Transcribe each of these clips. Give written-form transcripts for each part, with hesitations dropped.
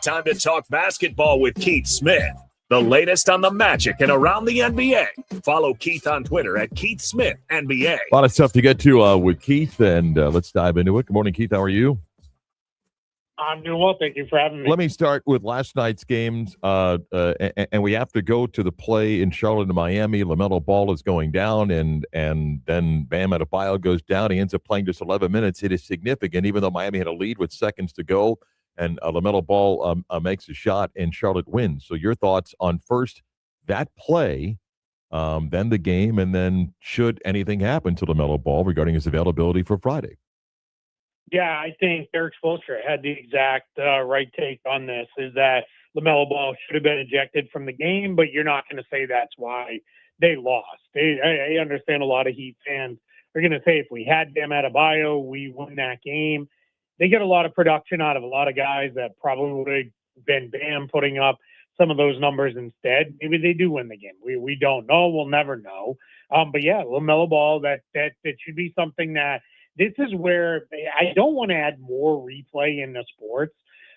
Time to talk basketball with Keith Smith. The latest on the Magic and around the NBA. Follow Keith on Twitter at Keith Smith NBA. A lot of stuff to get to with Keith, and let's dive into it. Good morning, Keith. How are you? I'm doing well. Thank you for having me. Let me start with last night's games, and we have to go to the play in Charlotte and Miami. LaMelo Ball is going down, and then Bam Adebayo goes down. He ends up playing just 11 minutes. It is significant, even though Miami had a lead with seconds to go, and LaMelo Ball makes a shot, and Charlotte wins. So your thoughts on first that play, then the game, and then should anything happen to LaMelo Ball regarding his availability for Friday? Yeah, I think Derek Spoelstra had the exact right take on this, is that LaMelo Ball should have been ejected from the game, but you're not going to say that's why they lost. I understand a lot of Heat fans are going to say if we had Bam Adebayo, we won that game. They get a lot of production out of a lot of guys that probably would have been Bam putting up some of those numbers instead. Maybe they do win the game. We don't know. We'll never know. But yeah, LaMelo Ball, that should be something that this is where I don't want to add more replay into sports,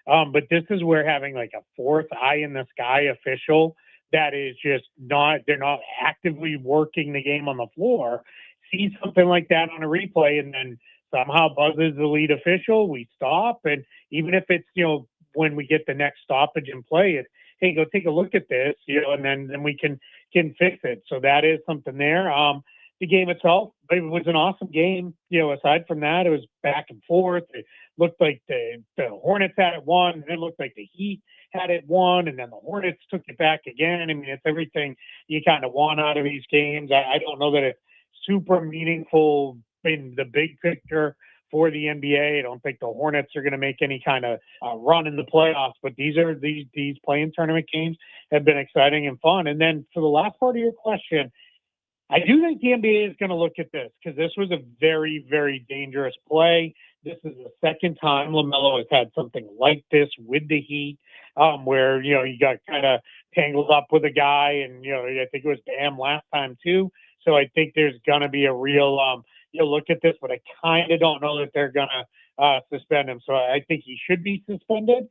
but this is where having like a fourth eye in the sky official that is just they're not actively working the game on the floor, see something like that on a replay and then somehow buzzes the lead official, we stop. And even if it's, when we get the next stoppage and play it, hey, go take a look at this, and then we can fix it. So that is something there. The game itself, it was an awesome game. Aside from that, it was back and forth. It looked like the Hornets had it won, and it looked like the Heat had it won, and then the Hornets took it back again. I mean, it's everything you kind of want out of these games. I don't know that it's super meaningful in the big picture for the NBA. I don't think the Hornets are going to make any kind of run in the playoffs, but these play-in tournament games have been exciting and fun. And then for the last part of your question, I do think the NBA is going to look at this because this was a very, very dangerous play. This is the second time LaMelo has had something like this with the Heat, where, he got kind of tangled up with a guy, and, I think it was Bam last time too. So I think there's going to be a real, look at this, but I kind of don't know that they're going to suspend him. So I think he should be suspended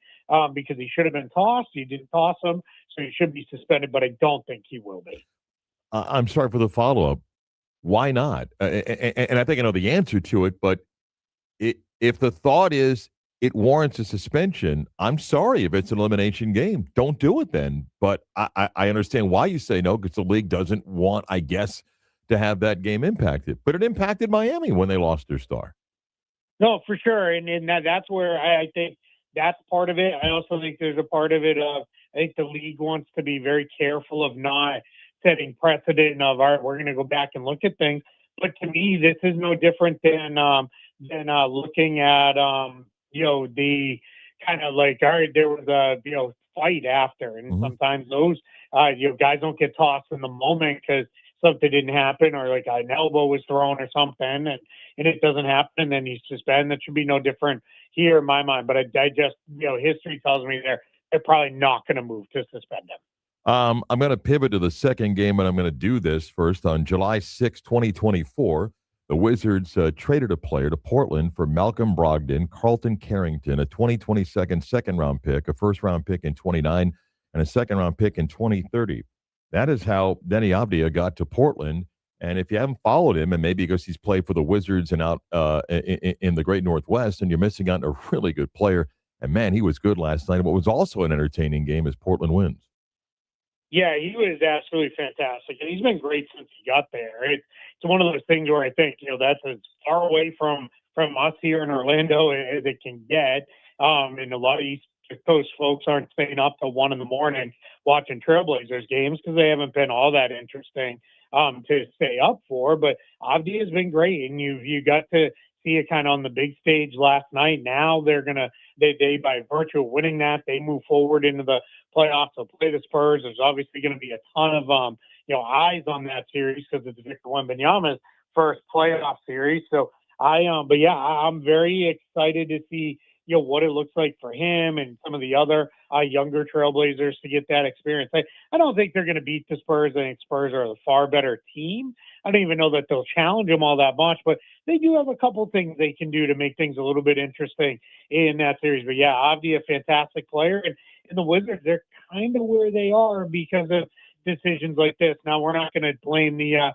because he should have been tossed. You didn't toss him, so he should be suspended, but I don't think he will be. I'm sorry for the follow-up. Why not? And I think I know the answer to it, but if the thought is it warrants a suspension, I'm sorry if it's an elimination game. Don't do it then. But I understand why you say no, because the league doesn't want, I guess, to have that game impacted. But it impacted Miami when they lost their star. No, for sure. And that's where I think that's part of it. I also think there's a part of it of, I think the league wants to be very careful of not setting precedent of, all right, we're going to go back and look at things. But to me, this is no different than looking at, the kind of like, all right, there was a, fight after. And sometimes those, guys don't get tossed in the moment because something didn't happen or like an elbow was thrown or something and it doesn't happen. And then you suspend. That should be no different here in my mind. But I just, history tells me they're probably not going to move to suspend him. I'm going to pivot to the second game, and I'm going to do this first. On July 6, 2024, the Wizards traded a player to Portland for Malcolm Brogdon, Carlton Carrington, a 2022 second-round pick, a first-round pick in 29, and a second-round pick in 2030. That is how Denny Avdia got to Portland. And if you haven't followed him, and maybe because he's played for the Wizards and out in the Great Northwest, and you're missing out on a really good player, and man, he was good last night. What was also an entertaining game is Portland wins. Yeah, he was absolutely fantastic, and he's been great since he got there. It's one of those things where I think that's as far away from us here in Orlando as it can get. And a lot of East Coast folks aren't staying up till 1 a.m. watching Trailblazers games because they haven't been all that interesting to stay up for. But Avdi has been great, and you got to see it kind of on the big stage last night. Now they're gonna they by virtue of winning that, they move forward into the playoffs. They'll play the Spurs. There's obviously going to be a ton of eyes on that series because it's Victor Wembanyama's first playoff series. So I'm very excited to see what it looks like for him and some of the other younger Trailblazers to get that experience. I don't think they're going to beat the Spurs. I think Spurs are a far better team. I don't even know that they'll challenge them all that much, but they do have a couple things they can do to make things a little bit interesting in that series. But yeah, Avdi, a fantastic player, and the Wizards, they're kind of where they are because of decisions like this. Now, we're not going to blame the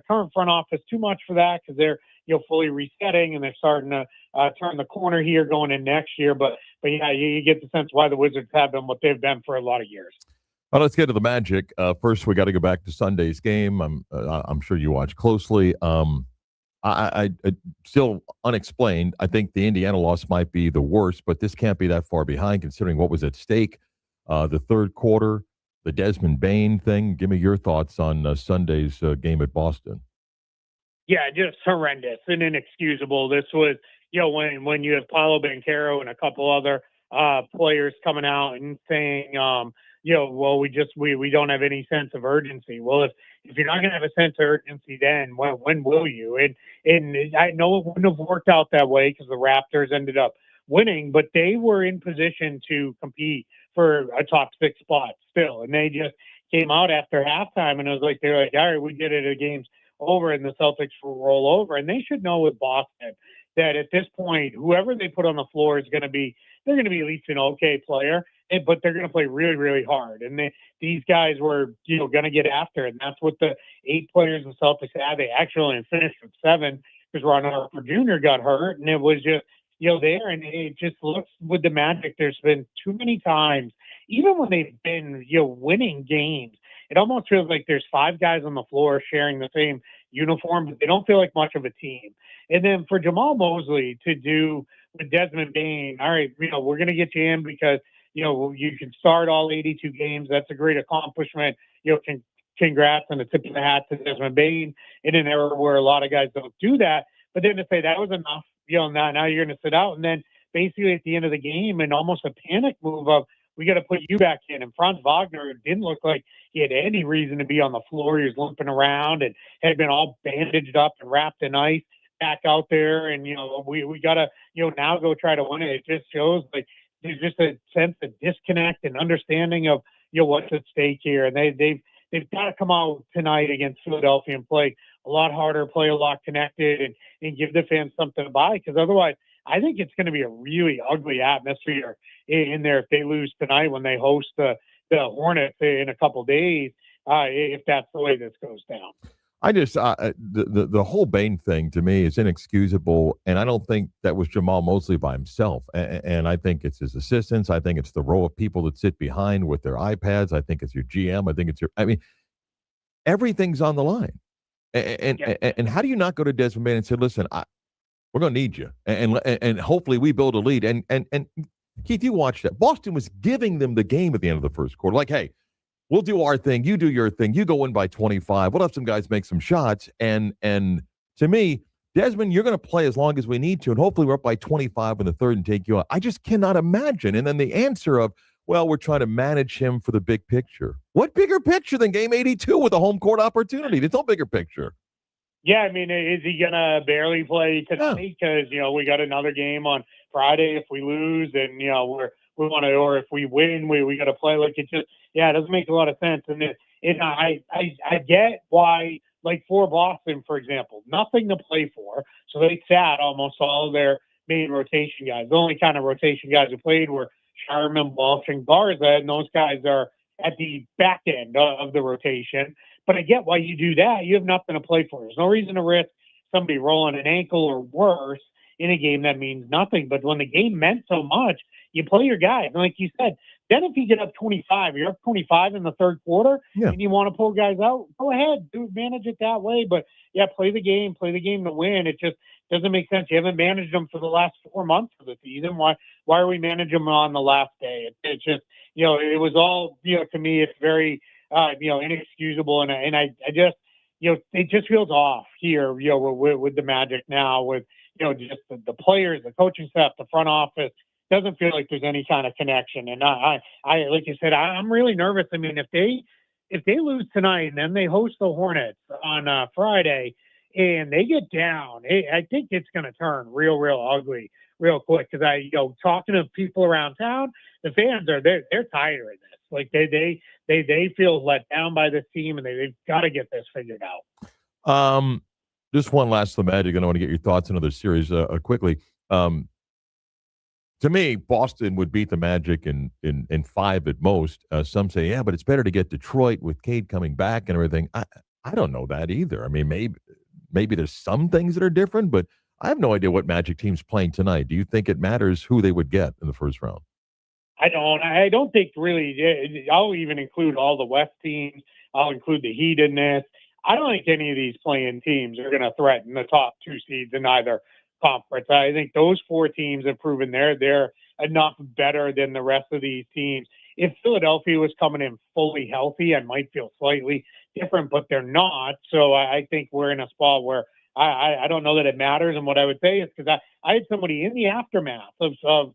current front office too much for that because they're fully resetting and they're starting to turn the corner here going in next year. But yeah, you get the sense why the Wizards have been what they've been for a lot of years. Well, let's get to the Magic. First, we got to go back to Sunday's game. I'm sure you watch closely. I still unexplained. I think the Indiana loss might be the worst, but this can't be that far behind considering what was at stake. The third quarter, the Desmond Bain thing. Give me your thoughts on Sunday's game at Boston. Yeah, just horrendous and inexcusable. This was, when you have Paolo Banchero and a couple other players coming out and saying, well, we don't have any sense of urgency. Well, if you're not going to have a sense of urgency, then when will you? And I know it wouldn't have worked out that way because the Raptors ended up winning, but they were in position to compete for a top 6 spot still. And they just came out after halftime and it was like, they're like, all right, we did it. The game's over and the Celtics will roll over. And they should know with Boston that at this point, whoever they put on the floor is going to be, they're going to be at least an okay player, but they're going to play really, really hard. And these guys were, going to get after it. And that's what the 8 players the Celtics had. They actually only finished with 7 because Ron Harper Jr. got hurt. And it was just, there. And it just looks with the Magic, there's been too many times, even when they've been, winning games, it almost feels like there's 5 guys on the floor sharing the same uniform, but they don't feel like much of a team. And then for Jamal Mosley to do with Desmond Bain, all right, we're going to get you in because, you can start all 82 games. That's a great accomplishment. Congrats on the tip of the hat to Desmond Bain in an era where a lot of guys don't do that. But then to say that was enough, now you're going to sit out. And then basically at the end of the game and almost a panic move of, we got to put you back in. And Franz Wagner didn't look like he had any reason to be on the floor. He was limping around and had been all bandaged up and wrapped in ice back out there. And, we got to, now go try to win it. It just shows like there's just a sense of disconnect and understanding of, what's at stake here. And they've got to come out tonight against Philadelphia and play a lot harder, play a lot connected and give the fans something to buy. Because otherwise, I think it's going to be a really ugly atmosphere in there if they lose tonight when they host the Hornets in a couple days, if that's the way this goes down. I just the whole Bain thing to me is inexcusable, and I don't think that was Jamal Mosley by himself. And I think it's his assistants. I think it's the row of people that sit behind with their iPads. I think it's your GM. I think it's everything's on the line. And how do you not go to Desmond Bain and say, listen, we're going to need you, and hopefully we build a lead. And Keith, you watched that. Boston was giving them the game at the end of the first quarter. Like, hey, we'll do our thing. You do your thing. You go in by 25. We'll have some guys make some shots. And to me, Desmond, you're going to play as long as we need to, and hopefully we're up by 25 in the third and take you out. I just cannot imagine. And then the answer of, well, we're trying to manage him for the big picture. What bigger picture than game 82 with a home court opportunity? There's no bigger picture. Yeah, I mean, is he going to barely play tonight? Because, we got another game on Friday. If we lose and, we want to, or if we win, we got to play. Like, it just, it doesn't make a lot of sense. And I get why, like for Boston, for example, nothing to play for. So they sat almost all of their main rotation guys. The only kind of rotation guys who played were Sharman, Walsh, and Garza, and those guys are at the back end of the rotation. But I get why you do that. You have nothing to play for. There's no reason to risk somebody rolling an ankle or worse in a game that means nothing. But when the game meant so much, you play your guys. And like you said, then if you get up 25, you're up 25 in the third quarter, and you want to pull guys out, go ahead, manage it that way. But, play the game to win. It just doesn't make sense. You haven't managed them for the last 4 months of the season. Why are we managing them on the last day? It's just, it was all, to me, it's very – inexcusable. And I just, it just feels off here, with the Magic now with, just the players, the coaching staff, the front office. Doesn't feel like there's any kind of connection. And I like you said, I'm really nervous. I mean, if they lose tonight and then they host the Hornets on Friday and they get down, I think it's going to turn real ugly real quick because talking to people around town, the fans they're tired of this. Like they feel let down by this team, and they've got to get this figured out. Just one last the Magic, and I want to get your thoughts on another series quickly. To me, Boston would beat the Magic in 5 at most. Some say, yeah, but it's better to get Detroit with Cade coming back and everything. I don't know that either. I mean, maybe there's some things that are different, but I have no idea what Magic team's playing tonight. Do you think it matters who they would get in the first round? I don't. I don't think really. I'll even include all the West teams. I'll include the Heat in this. I don't think any of these playing teams are going to threaten the top 2 seeds in either conference. I think those 4 teams have proven they're enough better than the rest of these teams. If Philadelphia was coming in fully healthy, I might feel slightly different, but they're not. So I think we're in a spot where I don't know that it matters. And what I would say is because I had somebody in the aftermath of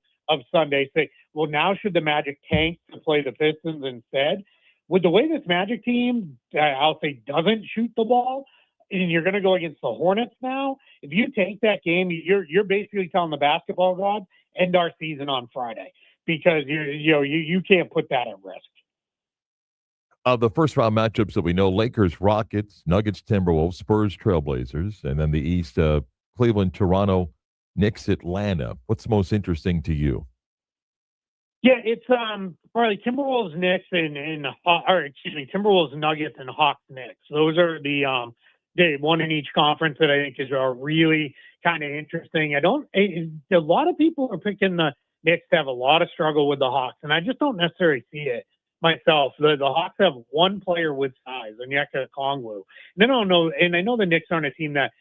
Sunday say, well, now should the Magic tank to play the Pistons instead? With the way this Magic team, I'll say, doesn't shoot the ball, and you're going to go against the Hornets now, if you take that game, you're basically telling the basketball gods, end our season on Friday because you can't put that at risk. The first round matchups that we know: Lakers, Rockets, Nuggets, Timberwolves, Spurs, Trailblazers, and then the East: Cleveland, Toronto, Knicks, Atlanta. What's most interesting to you? Yeah, it's probably Timberwolves, Knicks, Timberwolves, Nuggets, and Hawks, Knicks. Those are the one in each conference that I think is really kind of interesting. A lot of people are picking the Knicks to have a lot of struggle with the Hawks, and I just don't necessarily see it myself. The Hawks have one player with size, Onyeka Okongwu. And I know the Knicks aren't a team that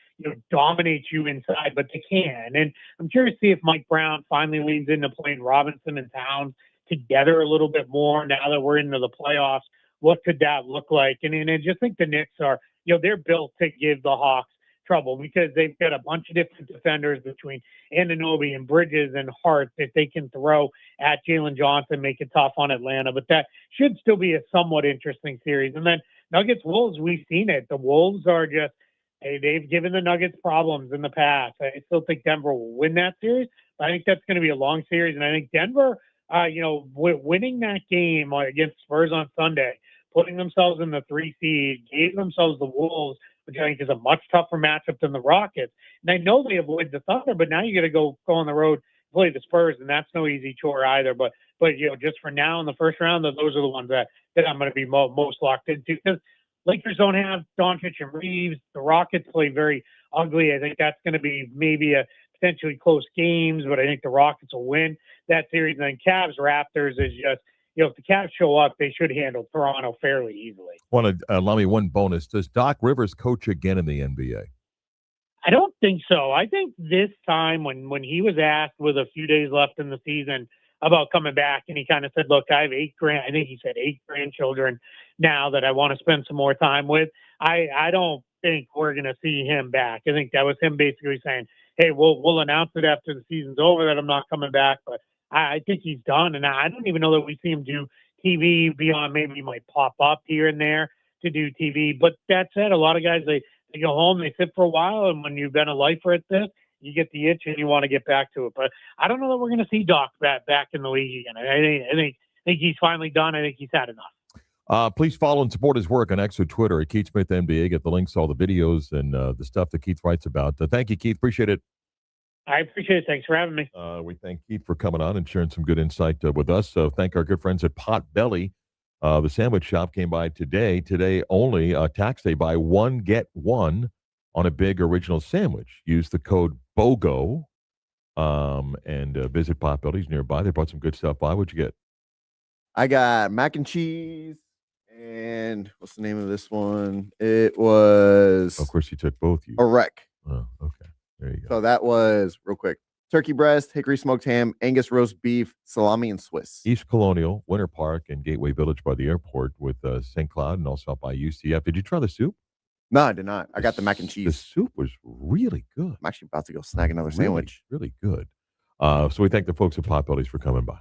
dominates you inside, but they can. And I'm curious to see if Mike Brown finally leans into playing Robinson and Towns together a little bit more now that we're into the playoffs. What could that look like? And I just think the Knicks are, they're built to give the Hawks trouble because they've got a bunch of different defenders between Anunoby and Bridges and Hart that they can throw at Jalen Johnson, make it tough on Atlanta. But that should still be a somewhat interesting series. And then Nuggets Wolves, we've seen it. The Wolves are just, they've given the Nuggets problems in the past. I still think Denver will win that series. But I think that's going to be a long series. And I think Denver, winning that game against Spurs on Sunday, putting themselves in the 3 seed, gave themselves the Wolves, which I think is a much tougher matchup than the Rockets. And I know they avoid the Thunder, but now you got to go on the road, play the Spurs, and that's no easy chore either. But just for now in the first round, those are the ones that I'm going to be most locked into because Lakers don't have Doncic and Reeves. The Rockets play very ugly. I think that's going to be maybe a potentially close games, but I think the Rockets will win that series. And then Cavs Raptors is just, if the Cavs show up, they should handle Toronto fairly easily. Want to allow me one bonus? Does Doc Rivers coach again in the NBA? I don't think so. I think this time when he was asked with a few days left in the season about coming back, and he kind of said, look, I have 8 grandchildren now that I want to spend some more time with. I don't think we're going to see him back. I think that was him basically saying, hey, we'll announce it after the season's over that I'm not coming back. But I think he's done. And I don't even know that we see him do TV beyond maybe he might pop up here and there to do TV. But that said, a lot of guys, they go home, they sit for a while. And when you've been a lifer at this, you get the itch and you want to get back to it. But I don't know that we're going to see Doc back in the league again. I think he's finally done. I think he's had enough. Please follow and support his work on X or Twitter at Keith Smith NBA. Get the links to all the videos and the stuff that Keith writes about. Thank you, Keith. Appreciate it. I appreciate it. Thanks for having me. We thank Keith for coming on and sharing some good insight with us. So thank our good friends at Potbelly. The sandwich shop came by today. Today only, tax day, buy one, get one on a big original sandwich. Use the code BOGO and visit Potbelly's nearby. They brought some good stuff by. What'd you get? I got mac and cheese and what's the name of this one? It was... Of course, you took both. A wreck. Oh, okay. There you go. So that was, real quick, turkey breast, hickory smoked ham, Angus roast beef, salami, and Swiss. East Colonial, Winter Park, and Gateway Village by the airport with St. Cloud and also up by UCF. Did you try the soup? No, I did not. I got the mac and cheese. The soup was really good. I'm actually about to go snag another sandwich. Really good. So we thank the folks at Potbelly's for coming by.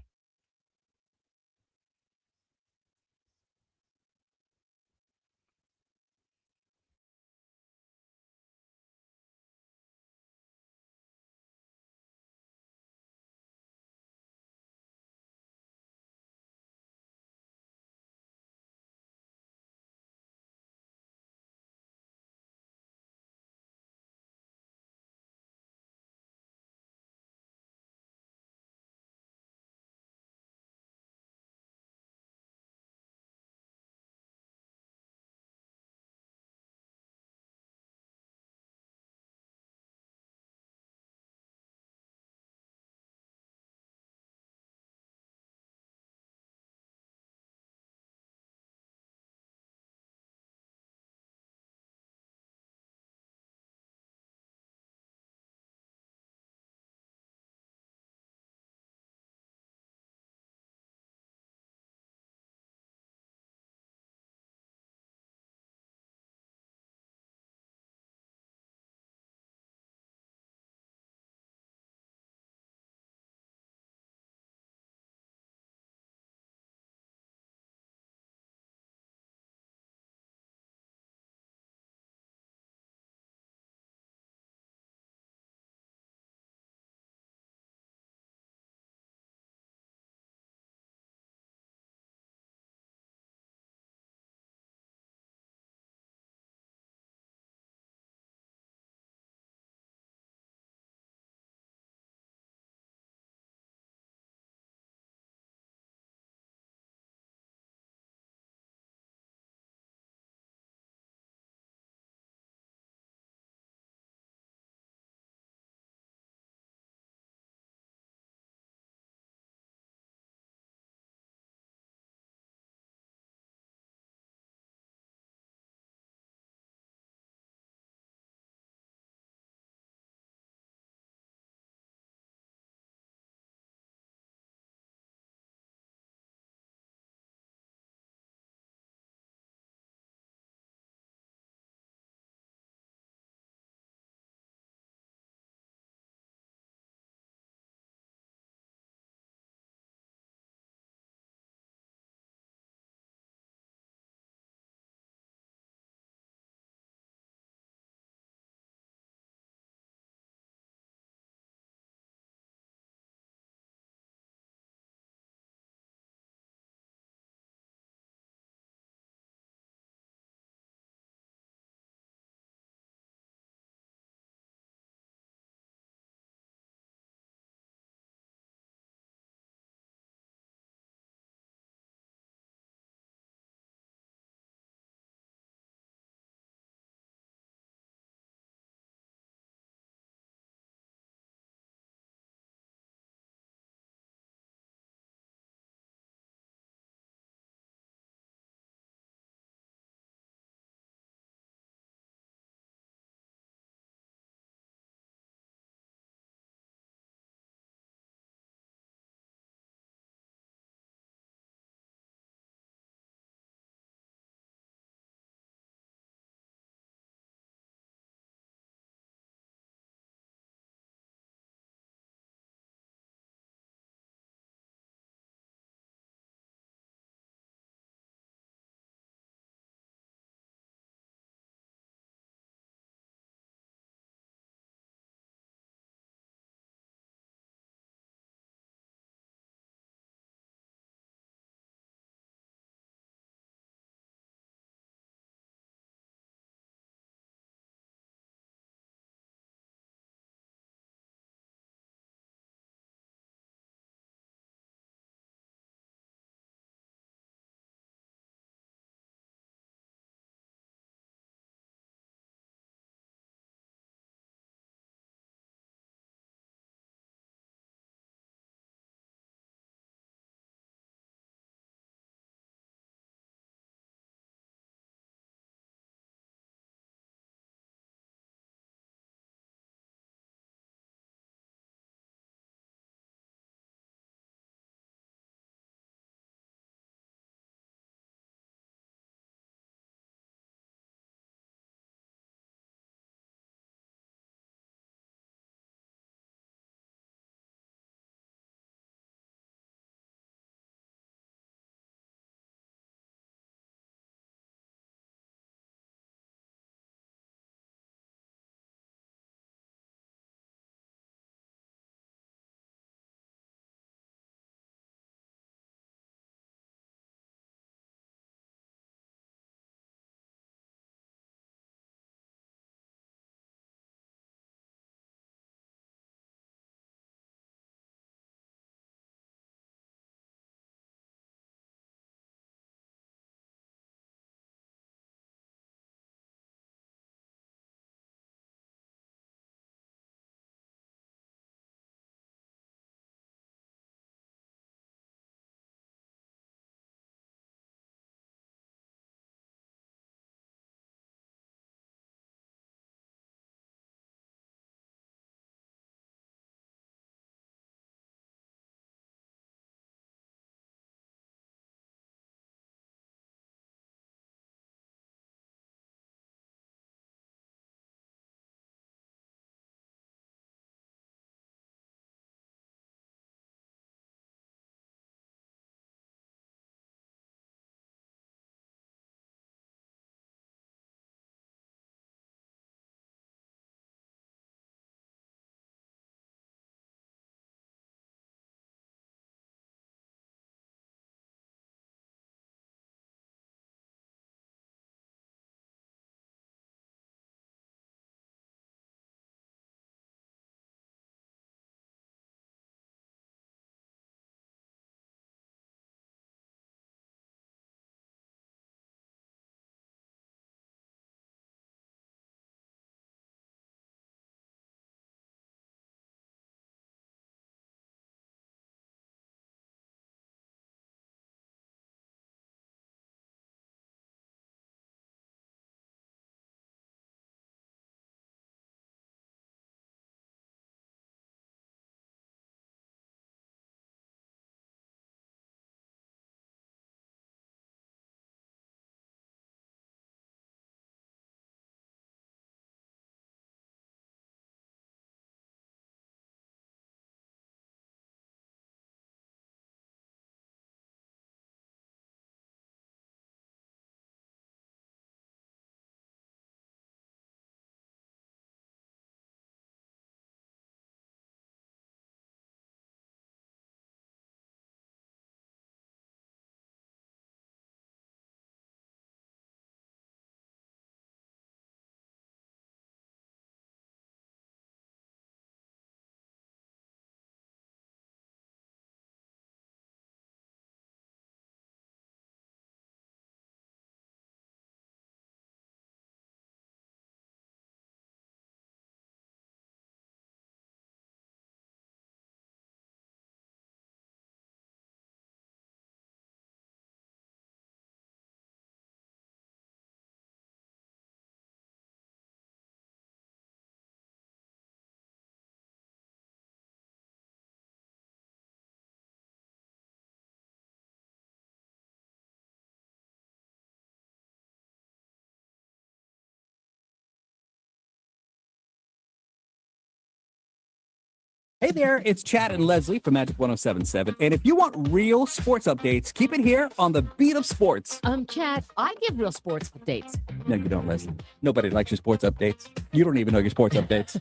Hey there, it's Chad and Leslie from Magic 107.7. And if you want real sports updates, keep it here on the Beat of Sports. Chad, I give real sports updates. No, you don't, Leslie. Nobody likes your sports updates. You don't even know your sports updates.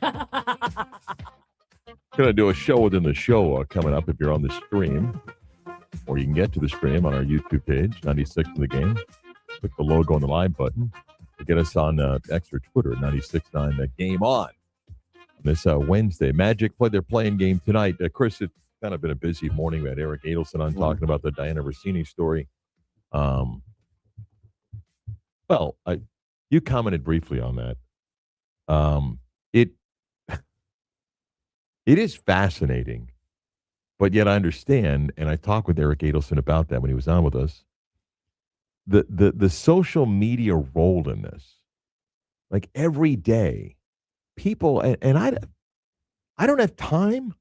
Going to do a show within the show coming up if you're on the stream. Or you can get to the stream on our YouTube page, 96 in the game. Click the logo on the live button to get us on X or Twitter, 96.9 the game on. This Wednesday. Magic played their playing game tonight. Chris, it's kind of been a busy morning. We had Eric Adelson on talking about the Diana Rossini story. You commented briefly on that. It is fascinating, but yet I understand, and I talked with Eric Adelson about that when he was on with us. The social media role in this, like every day. People, and I don't have time,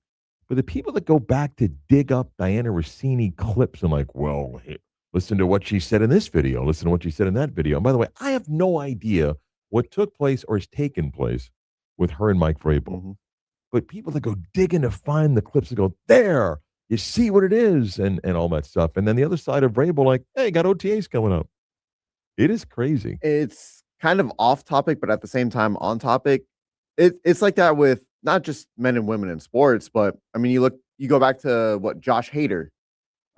but the people that go back to dig up Diana Rossini clips and like, well, hey, listen to what she said in this video, listen to what she said in that video. And by the way, I have no idea what took place or has taken place with her and Mike Vrabel. Mm-hmm. But people that go digging to find the clips and go, there, you see what it is, and all that stuff. And then the other side of Vrabel, like, hey, got OTAs coming up. It is crazy. It's kind of off topic, but at the same time on topic. It's like that with not just men and women in sports, but I mean, you go back to what Josh Hader.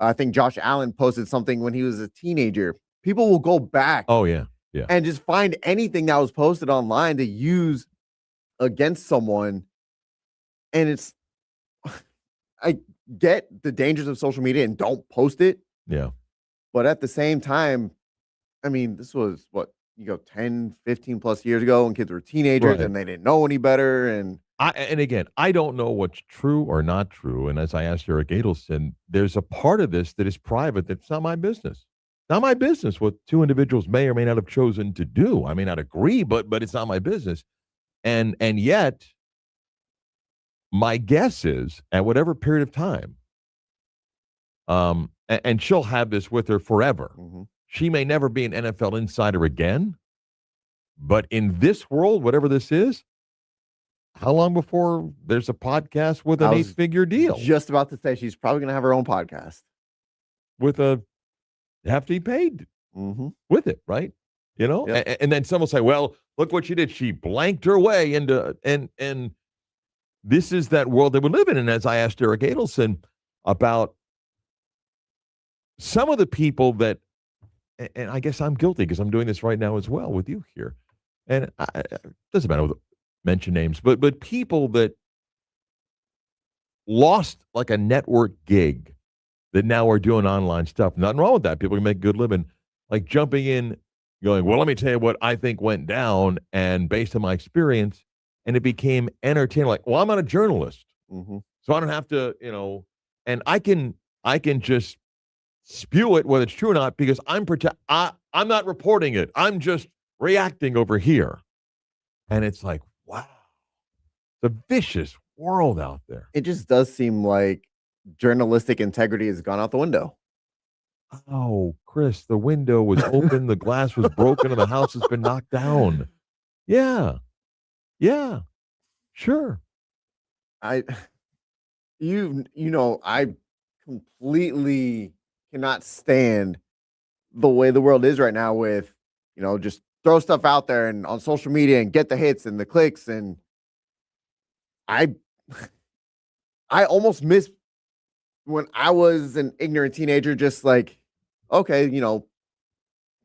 I think Josh Allen posted something when he was a teenager. People will go back. Oh, yeah. And just find anything that was posted online to use against someone. And it's, I get the dangers of social media and don't post it. Yeah. But at the same time, I mean, this was 10, 15 plus years ago when kids were teenagers and they didn't know any better. And again, I don't know what's true or not true. And as I asked Eric Adelson, there's a part of this that is private that's not my business. Not my business what two individuals may or may not have chosen to do. I may not agree, but it's not my business. And yet, my guess is at whatever period of time, and she'll have this with her forever. Mm-hmm. She may never be an NFL insider again, but in this world, whatever this is, how long before there's a podcast with an 8-figure deal? Just about to say she's probably going to have her own podcast with a hefty paid with it, right? You know, and then someone will say, "Well, look what she did. She blanked her way into and this is that world that we live in." And as I asked Eric Adelson about some of the people that. And I guess I'm guilty because I'm doing this right now as well with you here. And it doesn't matter to mention names, but people that lost like a network gig that now are doing online stuff. Nothing wrong with that. People can make a good living. Like jumping in, going, well, let me tell you what I think went down. And based on my experience, and it became entertaining. Like, well, I'm not a journalist. Mm-hmm. So I don't have to, and I can just spew it whether it's true or not because I'm not reporting it. I'm just reacting over here. And it's like, wow, the vicious world out there. It just does seem like journalistic integrity has gone out the window. Oh, Chris, the window was open, the glass was broken, and the house has been knocked down. Yeah. Sure. I completely cannot stand the way the world is right now with, just throw stuff out there and on social media and get the hits and the clicks. And I almost miss when I was an ignorant teenager, just like, okay,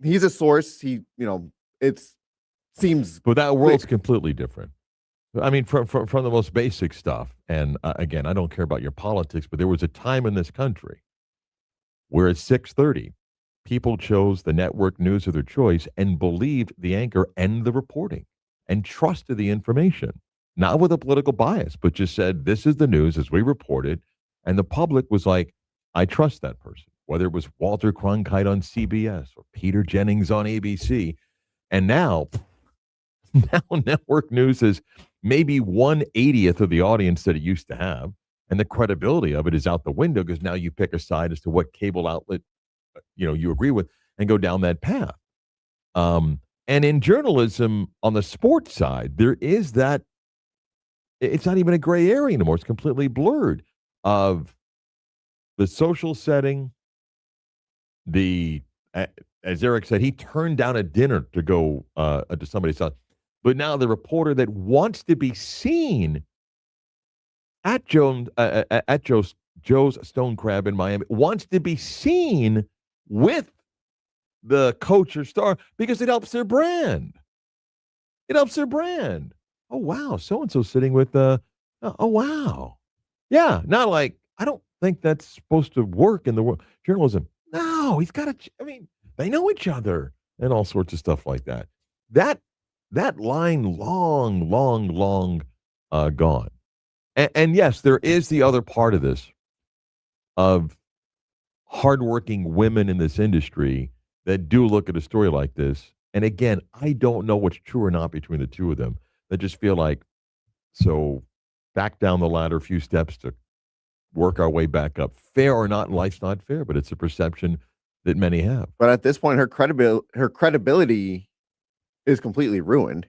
he's a source. It seems. But that world's completely different. I mean, from the most basic stuff. And again, I don't care about your politics, but there was a time in this country where at 6:30, people chose the network news of their choice and believed the anchor and the reporting and trusted the information, not with a political bias, but just said, this is the news as we report it. And the public was like, I trust that person, whether it was Walter Cronkite on CBS or Peter Jennings on ABC. And now network news is maybe 1/80th of the audience that it used to have. And the credibility of it is out the window because now you pick a side as to what cable outlet, you agree with and go down that path. And in journalism on the sports side, there is that It's not even a gray area anymore. It's completely blurred of the social setting. As Eric said, he turned down a dinner to go to somebody's house. But now the reporter that wants to be seen at Joe's Stone Crab in Miami wants to be seen with the coach or star because it helps their brand. It helps their brand. Oh, wow. So-and-so sitting with oh, wow. Yeah. Not like, I don't think that's supposed to work in the world. Journalism. No, he's got they know each other and all sorts of stuff like that. That line long gone. And yes, there is the other part of this of hardworking women in this industry that do look at a story like this. And again, I don't know what's true or not between the two of them. That just feel like, so back down the ladder a few steps to work our way back up. Fair or not, life's not fair, but it's a perception that many have. But at this point, her credibility is completely ruined.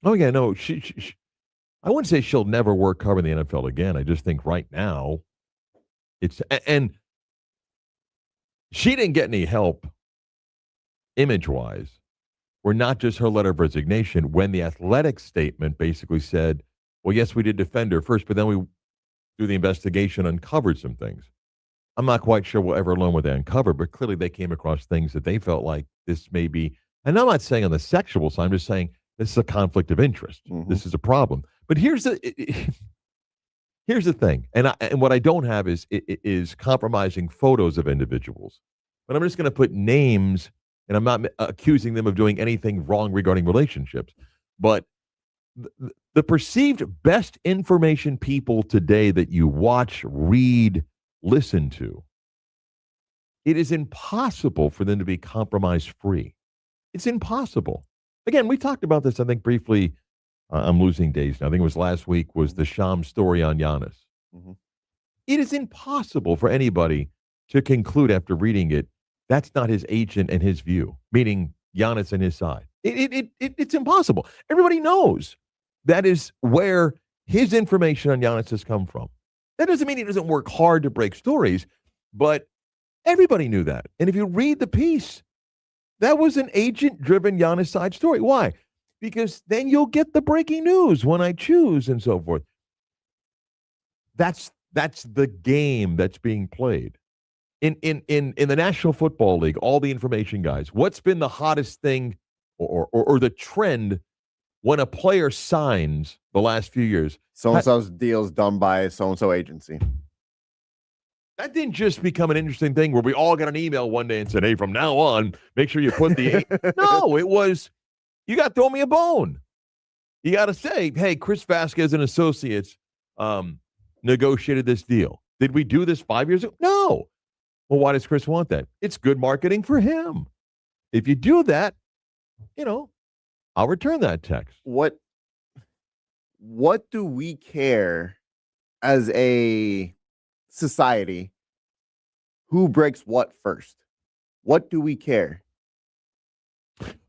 Oh yeah, no, she I wouldn't say she'll never work covering the NFL again. I just think right now and she didn't get any help image-wise, or not just her letter of resignation, when the athletic statement basically said, well, yes, we did defend her first, but then we, through the investigation, uncovered some things. I'm not quite sure we'll ever learn what they uncovered, but clearly they came across things that they felt like this may be, and I'm not saying on the sexual side, I'm just saying this is a conflict of interest. Mm-hmm. This is a problem. But here's the thing, and what I don't have is compromising photos of individuals. But I'm just going to put names, and I'm not accusing them of doing anything wrong regarding relationships. But the perceived best information people today that you watch, read, listen to, it is impossible for them to be compromise-free. It's impossible. Again, we talked about this, I think, briefly. I'm losing days now. I think it was last week, was the Sham story on Giannis. Mm-hmm. It is impossible for anybody to conclude after reading it, that's not his agent and his view, meaning Giannis and his side. It's impossible. Everybody knows that is where his information on Giannis has come from. That doesn't mean he doesn't work hard to break stories, but everybody knew that. And if you read the piece, that was an agent-driven Giannis side story. Why? Because then you'll get the breaking news when I choose and so forth. That's the game that's being played. In the National Football League, all the information guys, what's been the hottest thing or the trend when a player signs the last few years? So-and-so's deals done by so-and-so agency. That didn't just become an interesting thing where we all got an email one day and said, hey, from now on, make sure you put the... No, it was, you got to throw me a bone. You got to say, hey, Chris Vasquez and Associates negotiated this deal. Did we do this 5 years ago? No. Well, why does Chris want that? It's good marketing for him. If you do that, I'll return that text. What do we care as a society who breaks what first? What do we care?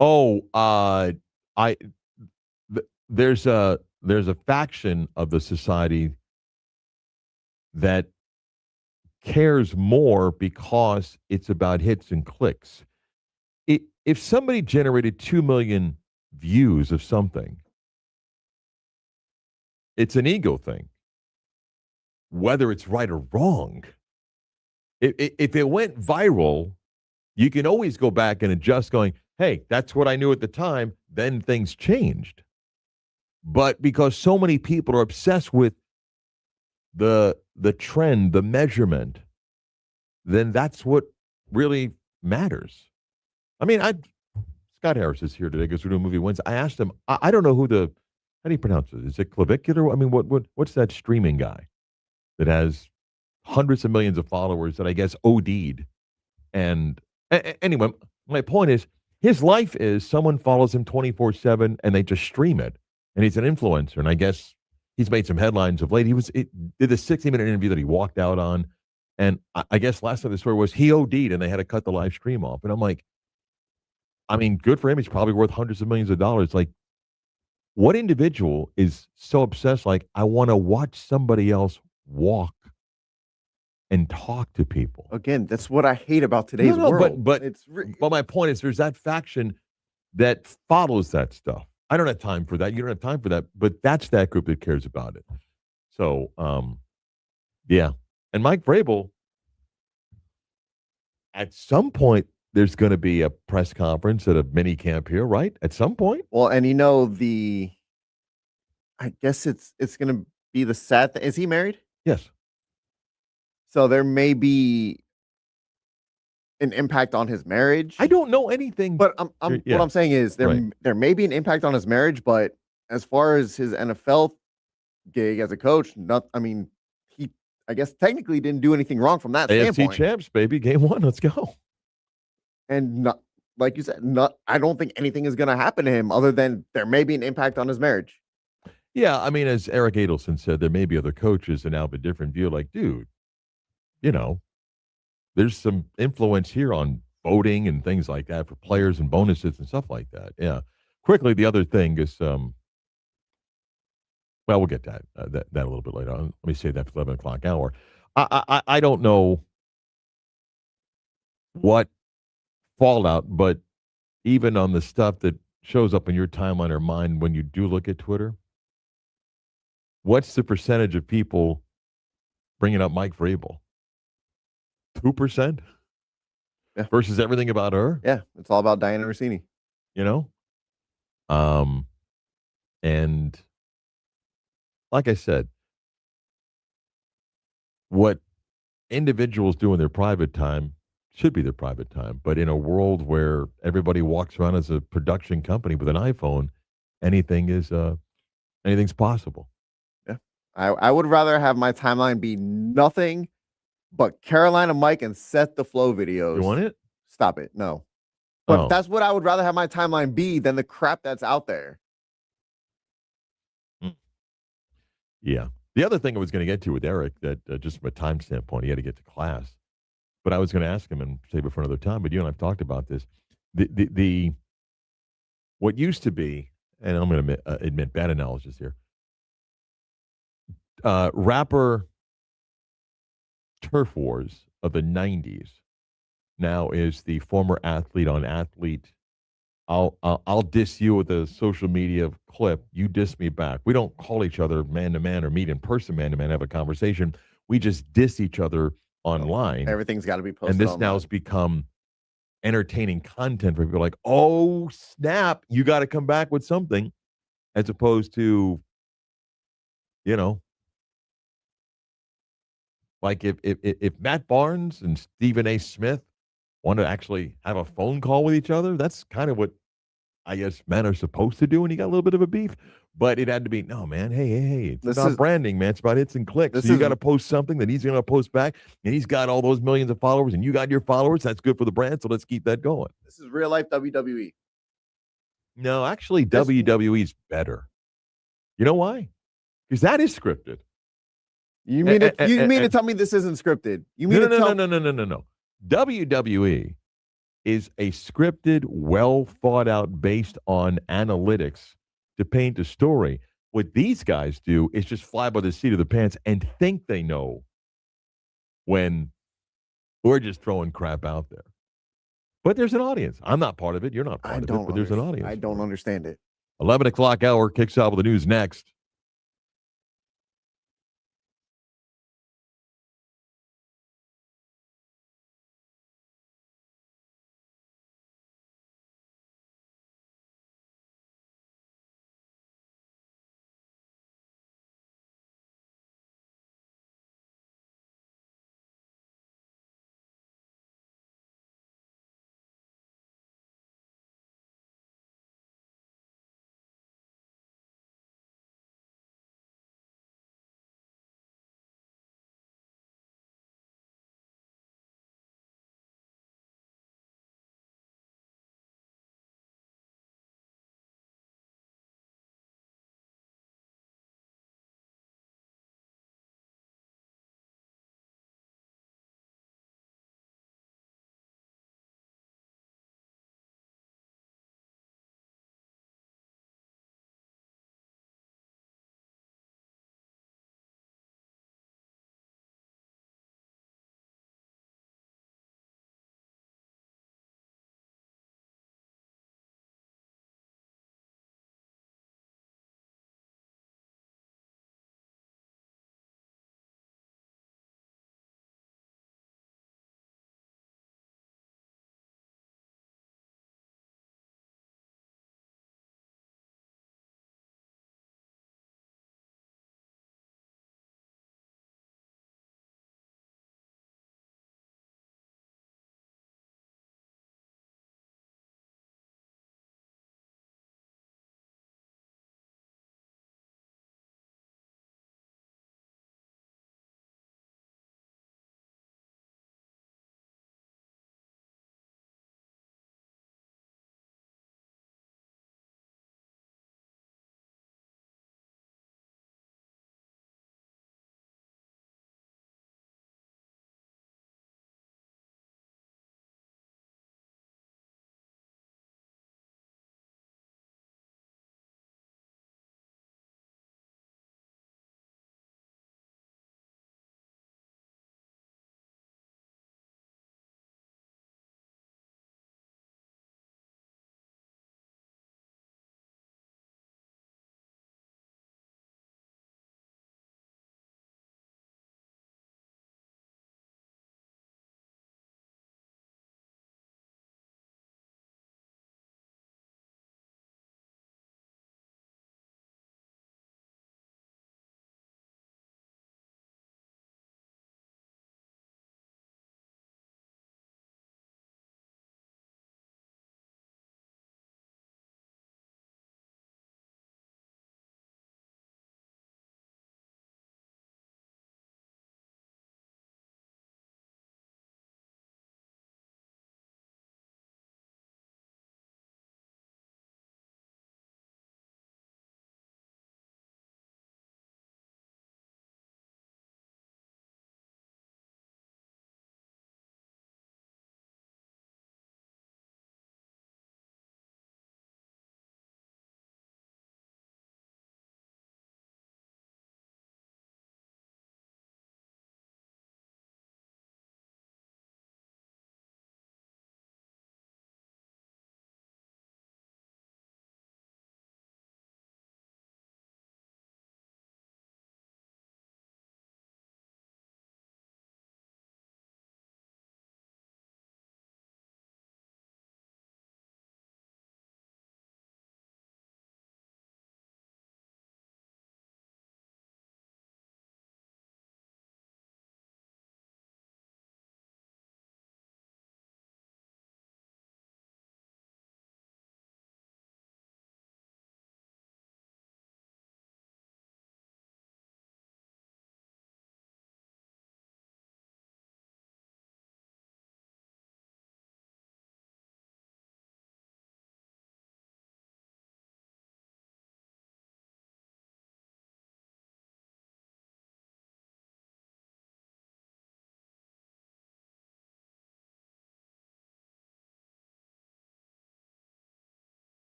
Oh, there's a faction of the society that cares more because it's about hits and clicks. If somebody generated 2 million views of something, it's an ego thing, whether it's right or wrong. If it went viral, you can always go back and adjust going, hey, that's what I knew at the time, then things changed. But because so many people are obsessed with the trend, the measurement, then that's what really matters. I mean, Scott Harris is here today because we're doing Movie Wednesday. I asked him, I don't know how do you pronounce it? Is it clavicular? I mean, what's that streaming guy that has hundreds of millions of followers that I guess OD'd? And anyway, my point is, his life is someone follows him 24/7 and they just stream it. And he's an influencer. And I guess he's made some headlines of late. He did a 60-minute interview that he walked out on. And I guess last time the story was he OD'd and they had to cut the live stream off. And I'm like, I mean, good for him. He's probably worth hundreds of millions of dollars. Like, What individual is so obsessed, like, I want to watch somebody else walk and talk to people? Again, that's what I hate about No, today's no, world. but It's but my point is there's that faction that follows that stuff. I don't have time for that. You don't have time for that, but that's that group that cares about it. So, yeah. And Mike Vrabel, at some point, there's going to be a press conference at a mini camp here, right? At some point. well, and I guess it's gonna be the sad thing. Is he married? Yes. So there may be an impact on his marriage. I don't know anything. But what Yeah. I'm saying is Right. there may be an impact on his marriage, but as far as his NFL gig as a coach, not I mean, he I guess technically didn't do anything wrong from that AFC standpoint. champs, baby. Game 1. Let's go. And not like you said, not I don't think anything is gonna happen to him other than there may be an impact on his marriage. Yeah. I mean, as Eric Adelson said, there may be other coaches that now have a different view. Like, dude, you know, there's some influence here on voting and things like that for players and bonuses and stuff like that. Yeah. Quickly, the other thing is, well, we'll get that that a little bit later on. Let me say that for 11 o'clock hour. I don't know what fallout, but even on the stuff that shows up in your timeline or mind when you do look at Twitter, what's the percentage of people bringing up Mike Vrabel? 2%? Yeah. Versus everything about her? Yeah, it's all about Diana Rossini. You know? And like I said, what individuals do in their private time should be their private time. But in a world where everybody walks around as a production company with an iPhone, anything's possible. Yeah. I would rather have my timeline be nothing but Carolina Mike and Set the Flow videos. You want it? Stop it. No. But Oh. that's what I would rather have my timeline be than the crap that's out there. Yeah. The other thing I was going to get to with Eric, that just from a time standpoint, he had to get to class. But I was going to ask him and save it for another time. But you and I've talked about this. The what used to be, and I'm going to admit bad analysis here. Rapper turf wars of the '90s now is the former athlete on athlete. I'll diss you with a social media clip. You diss me back. We don't call each other man to man or meet in person man to man, have a conversation. We just diss each other online. Everything's got to be posted. And this online. now has become entertaining content for people like, oh, snap, you got to come back with something, as opposed to, like if Matt Barnes and Stephen A. Smith want to actually have a phone call with each other, that's kind of what I guess men are supposed to do when you got a little bit of a beef. But it had to be, no, man, hey, it's about branding, man. It's about hits and clicks. So you got to post something that he's going to post back, and he's got all those millions of followers, and you got your followers. That's good for the brand, so let's keep that going. This is real life WWE. No, actually, WWE's better. You know why? Because that is scripted. You mean to tell me this isn't scripted? You mean no. WWE is a scripted, well thought out, based on analytics to paint a story. What these guys do is just fly by the seat of the pants and think they know when we're just throwing crap out there. But there's an audience. I'm not part of it. You're not part of it, but there's an audience. I don't understand it. 11 o'clock hour kicks off with the news next.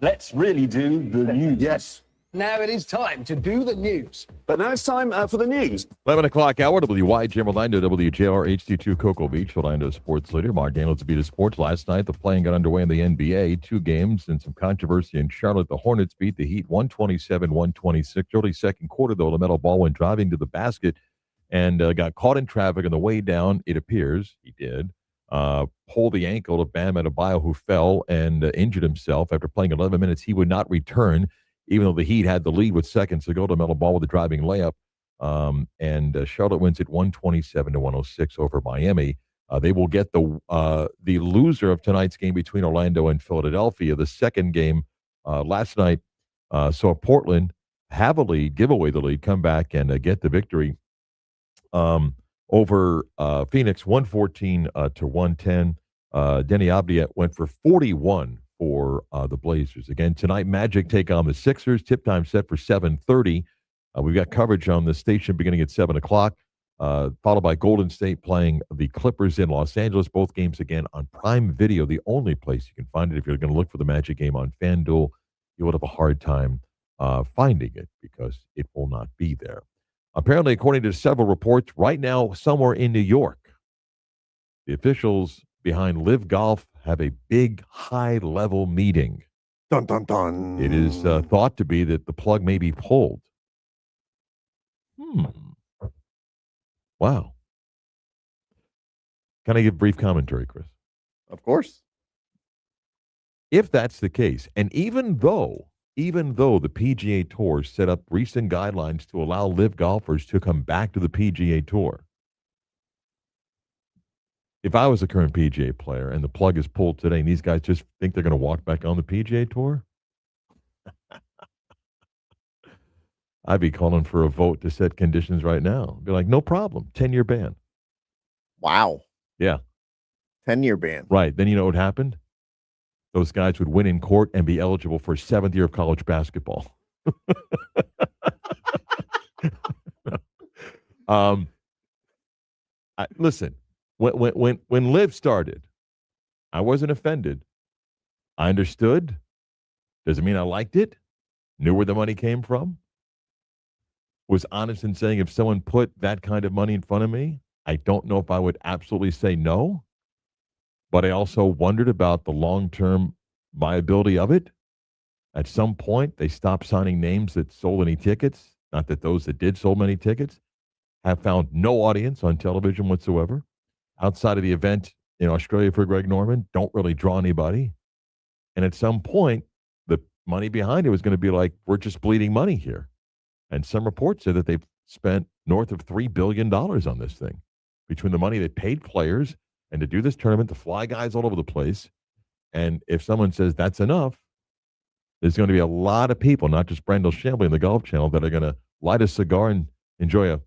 Let's really do the news. Yes. Now it is time to do the news. But now it's time for the news. 11 o'clock hour, WYGM Orlando, WJR HD2 Cocoa Beach, Orlando sports leader. Marc Daniels, beat of sports. Last night, the playing got underway in the NBA. 2 games and some controversy in Charlotte. The Hornets beat the Heat 127-126. Early second quarter, though, LaMelo Ball went driving to the basket and got caught in traffic on the way down. It appears he did. Pulled the ankle of Bam Adebayo, who fell and injured himself. After playing 11 minutes, he would not return, even though the Heat had the lead with seconds to go. LaMelo Ball with a driving layup. And Charlotte wins it 127-106 over Miami. They will get the loser of tonight's game between Orlando and Philadelphia. The second game last night saw Portland have a lead, give away the lead, come back and get the victory over Phoenix, 114-110. Denny Avdiya went for 41 for the Blazers. Again, tonight, Magic take on the Sixers. Tip time set for 7:30. We've got coverage on the station beginning at 7 o'clock, followed by Golden State playing the Clippers in Los Angeles. Both games, again, on Prime Video, the only place you can find it. If you're going to look for the Magic game on FanDuel, you would have a hard time finding it because it will not be there. Apparently, according to several reports, right now, somewhere in New York, the officials behind Live Golf have a big, high-level meeting. Dun, dun, dun. It is thought to be that the plug may be pulled. Wow. Can I give brief commentary, Chris? Of course. If that's the case, and even though the PGA Tour set up recent guidelines to allow live golfers to come back to the PGA Tour, if I was a current PGA player and the plug is pulled today and these guys just think they're going to walk back on the PGA Tour, I'd be calling for a vote to set conditions right now. Be like, no problem, 10-year ban. Wow. Yeah. 10-year ban. Right. Then you know what happened? Those guys would win in court and be eligible for 7th year of college basketball. Listen, when Liv started, I wasn't offended. I understood. Doesn't mean I liked it. Knew where the money came from. Was honest in saying if someone put that kind of money in front of me, I don't know if I would absolutely say no. But I also wondered about the long-term viability of it. At some point, they stopped signing names that sold any tickets. Not that those that did sold many tickets have found no audience on television whatsoever. Outside of the event in Australia for Greg Norman, don't really draw anybody. And at some point, the money behind it was going to be like, we're just bleeding money here. And some reports said that they've spent north of $3 billion on this thing between the money they paid players and to do this tournament, to fly guys all over the place. And if someone says that's enough, there's going to be a lot of people, not just Brandel Chambly in the Golf Channel, that are going to light a cigar and enjoy a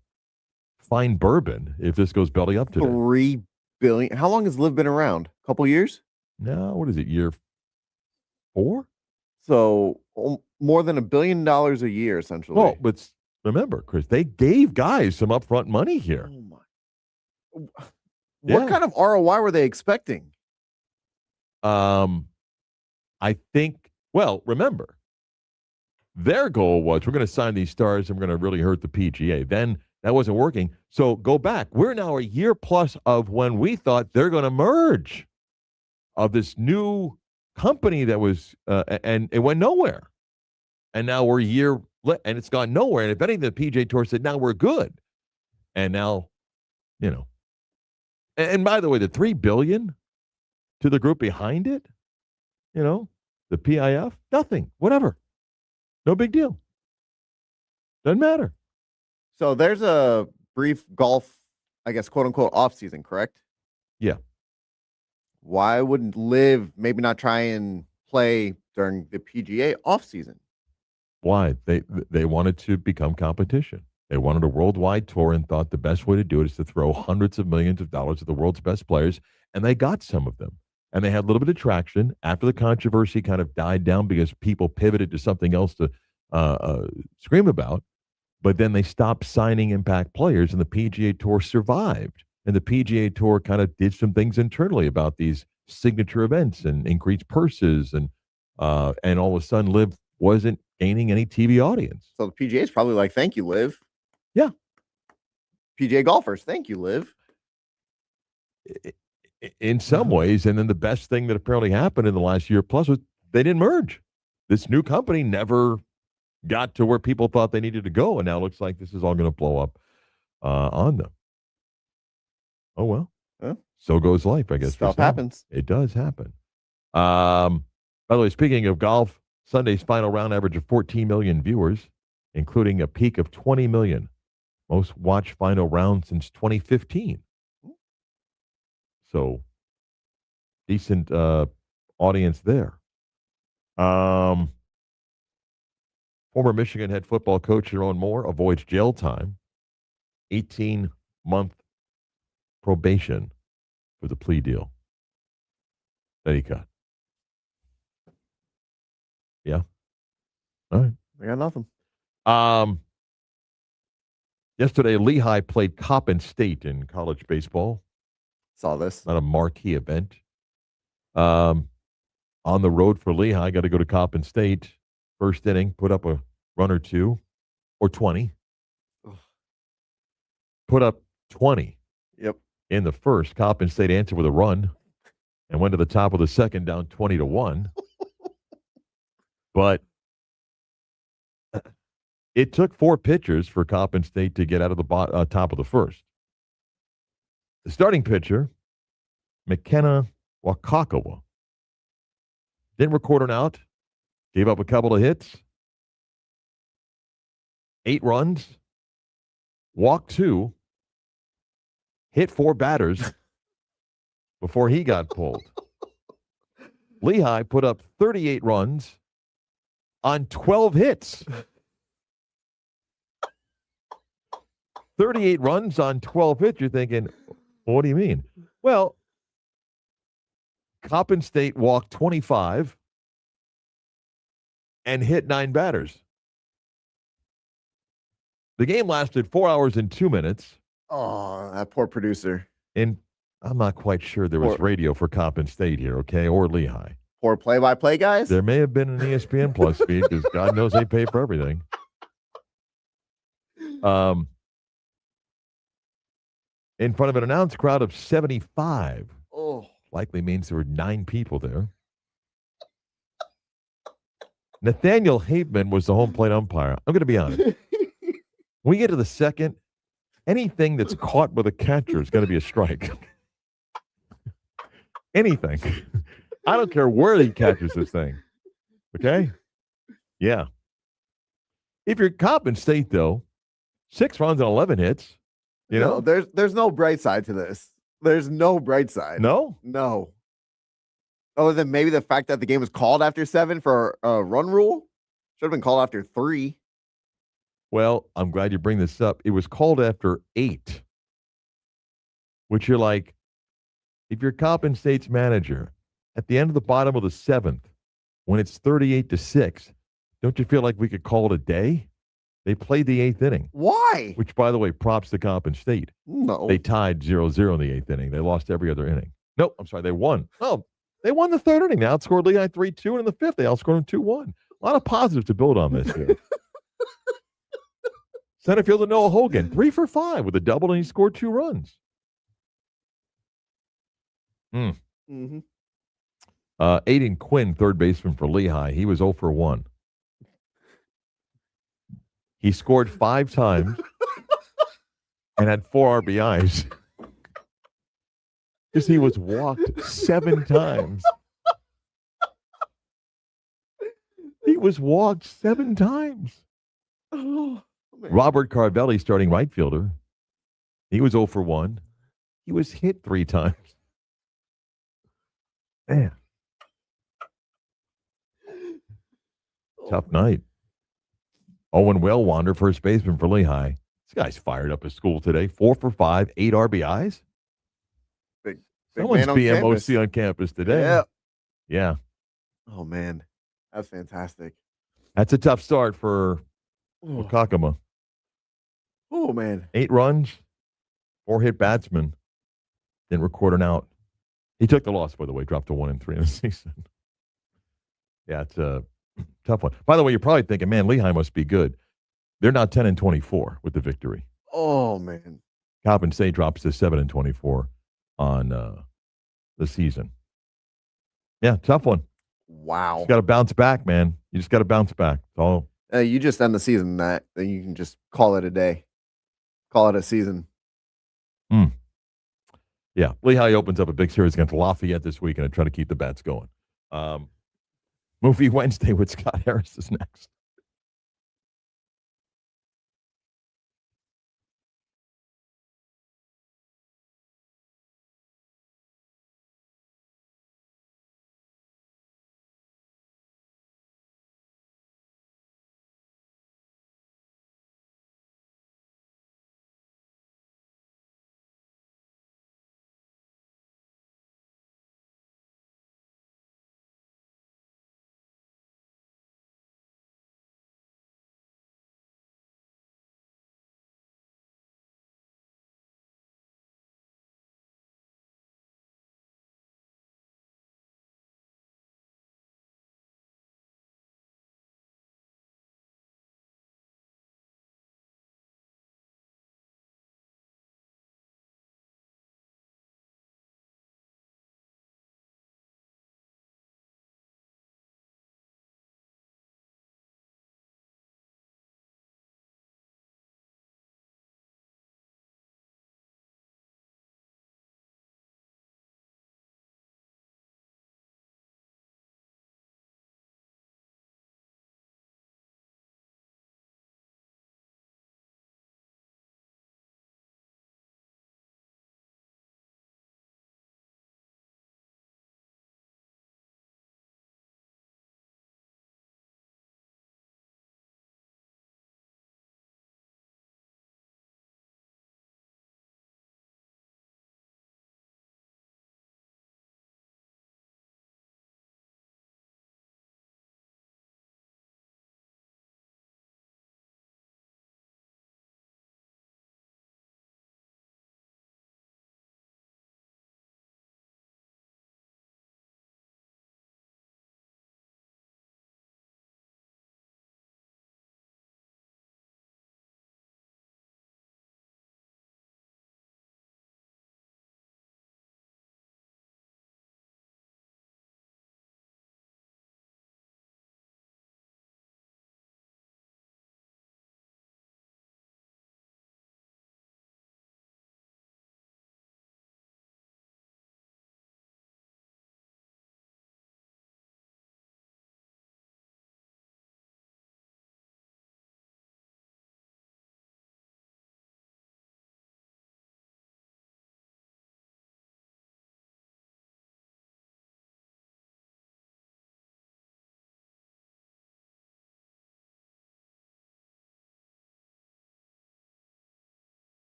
fine bourbon if this goes belly up today. $3 billion. How long has Liv been around? A couple years? No, what is it, year 4? So more than $1 billion a year, essentially. Well, but remember, Chris, they gave guys some upfront money here. Oh my. What kind of ROI were they expecting? I think, well, remember, their goal was we're going to sign these stars and we're going to really hurt the PGA. Then that wasn't working. So go back. We're now a year plus of when we thought they're going to merge, of this new company that was, and it went nowhere. And now we're a year, and it's gone nowhere. And if anything, the PGA Tour said, now we're good. And now, you know. And by the way, the $3 billion to the group behind it, you know, the PIF, nothing, whatever. No big deal. Doesn't matter. So there's a brief golf, I guess, quote unquote, off season, correct? Yeah. Why wouldn't Liv maybe not try and play during the PGA off season? Why? They wanted to become competition. They wanted a worldwide tour and thought the best way to do it is to throw hundreds of millions of dollars at the world's best players, and they got some of them. And they had a little bit of traction after the controversy kind of died down because people pivoted to something else to scream about. But then they stopped signing impact players, and the PGA Tour survived. And the PGA Tour kind of did some things internally about these signature events and increased purses and And all of a sudden, Liv wasn't gaining any TV audience. So the PGA is probably like, thank you, Liv. Yeah. PGA golfers, thank you, Liv. In some ways, and then the best thing that apparently happened in the last year plus was they didn't merge. This new company never got to where people thought they needed to go, and now it looks like this is all going to blow up on them. Oh, well. Huh? So goes life, I guess. Stuff happens. It does happen. By the way, speaking of golf, Sunday's final round average of 14 million viewers, including a peak of 20 million. Most watched final round since 2015. So, decent audience there. Former Michigan head football coach Jerome Moore avoids jail time, 18-month probation for the plea deal that he got. Yeah. All right. I got nothing. Yesterday, Lehigh played Coppin State in college baseball. Saw this. Not a marquee event. On the road for Lehigh, got to go to Coppin State. First inning, put up a run or two, or 20. Ugh. Put up 20. Yep. In the first. Coppin State answered with a run and went to the top of the second, down 20-1. But it took 4 pitchers for Coppin State to get out of the top of the first. The starting pitcher, McKenna Wakakawa, didn't record an out, gave up a couple of hits, 8 runs, walked 2, hit 4 batters before he got pulled. Lehigh put up 38 runs on 12 hits. 38 runs on 12 hits. You're thinking, well, what do you mean? Well, Coppin State walked 25 and hit 9 batters. The game lasted 4 hours and 2 minutes. Oh, that poor producer. And I'm not quite sure there was radio for Coppin State here, okay, or Lehigh. Poor play-by-play guys. There may have been an ESPN Plus feed because God knows they pay for everything. In front of an announced crowd of 75. Oh. Likely means there were 9 people there. Nathaniel Haveman was the home plate umpire. I'm going to be honest. When we get to the second, anything that's caught with a catcher is going to be a strike. Anything. I don't care where he catches this thing. Okay? Yeah. If you're Coppin State, though, 6 runs and 11 hits, you know? There's no bright side to this. There's no bright side. No? No. Other than maybe the fact that the game was called after 7 for a run rule. Should have been called after 3. Well, I'm glad you bring this up. It was called after 8, which you're like, if you're Coppin State's manager, at the end of the bottom of the 7th, when it's 38-6, don't you feel like we could call it a day? They played the 8th inning. Why? Which, by the way, props to Coppin State. No. They tied 0-0 in the 8th inning. They lost every other inning. Nope, I'm sorry, they won. Oh, they won the 3rd inning. They outscored Lehigh 3-2, and in the 5th, they outscored them 2-1. A lot of positives to build on this here. Center fielder Noah Hogan, 3 for 5 with a double, and he scored 2 runs. Mm-hmm. Aiden Quinn, third baseman for Lehigh, he was 0 for 1. He scored 5 times and had 4 RBIs because he was walked 7 times. He was walked 7 times. Oh, Robert Carvelli, starting right fielder, he was 0 for 1. He was hit 3 times. Man. Tough night. Owen Wellwander, first baseman for Lehigh. This guy's fired up at school today. 4 for 5, 8 RBIs. Big Someone's man on BMOC campus. on campus today. Yeah. Yeah. Oh, man. That's fantastic. That's a tough start for Wakakama. Oh, man. 8 runs, 4 hit batsmen. Didn't record an out. He took the loss, by the way. Dropped to 1-3 in the season. Yeah, it's a tough one. By the way, you're probably thinking, man, Lehigh must be good. They're now 10-24 with the victory. Oh man. Coppin State drops to 7-24 on the season. Yeah, tough one. Wow. You got to bounce back, man. You just got to bounce back. That's all. You just end the season that, then you can just call it a day. Call it a season. Yeah, Lehigh opens up a big series against Lafayette this week and try to keep the bats going. Movie Wednesday with Scott Harris is next.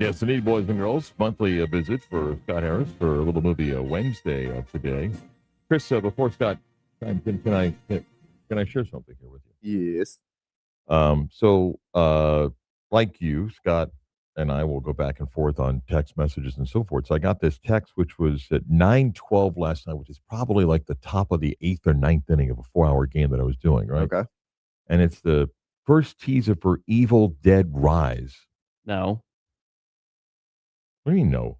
Yes, indeed, boys and girls. Monthly visit for Scott Harris for a little movie Wednesday of today. Chris, before Scott, can I share something here with you? Yes. Like you, Scott and I will go back and forth on text messages and so forth. So I got this text, which was at 9:12 last night, which is probably like the top of the 8th or ninth inning of a 4-hour game that I was doing, right? Okay. And it's the first teaser for Evil Dead Rise. No. What do you mean, no?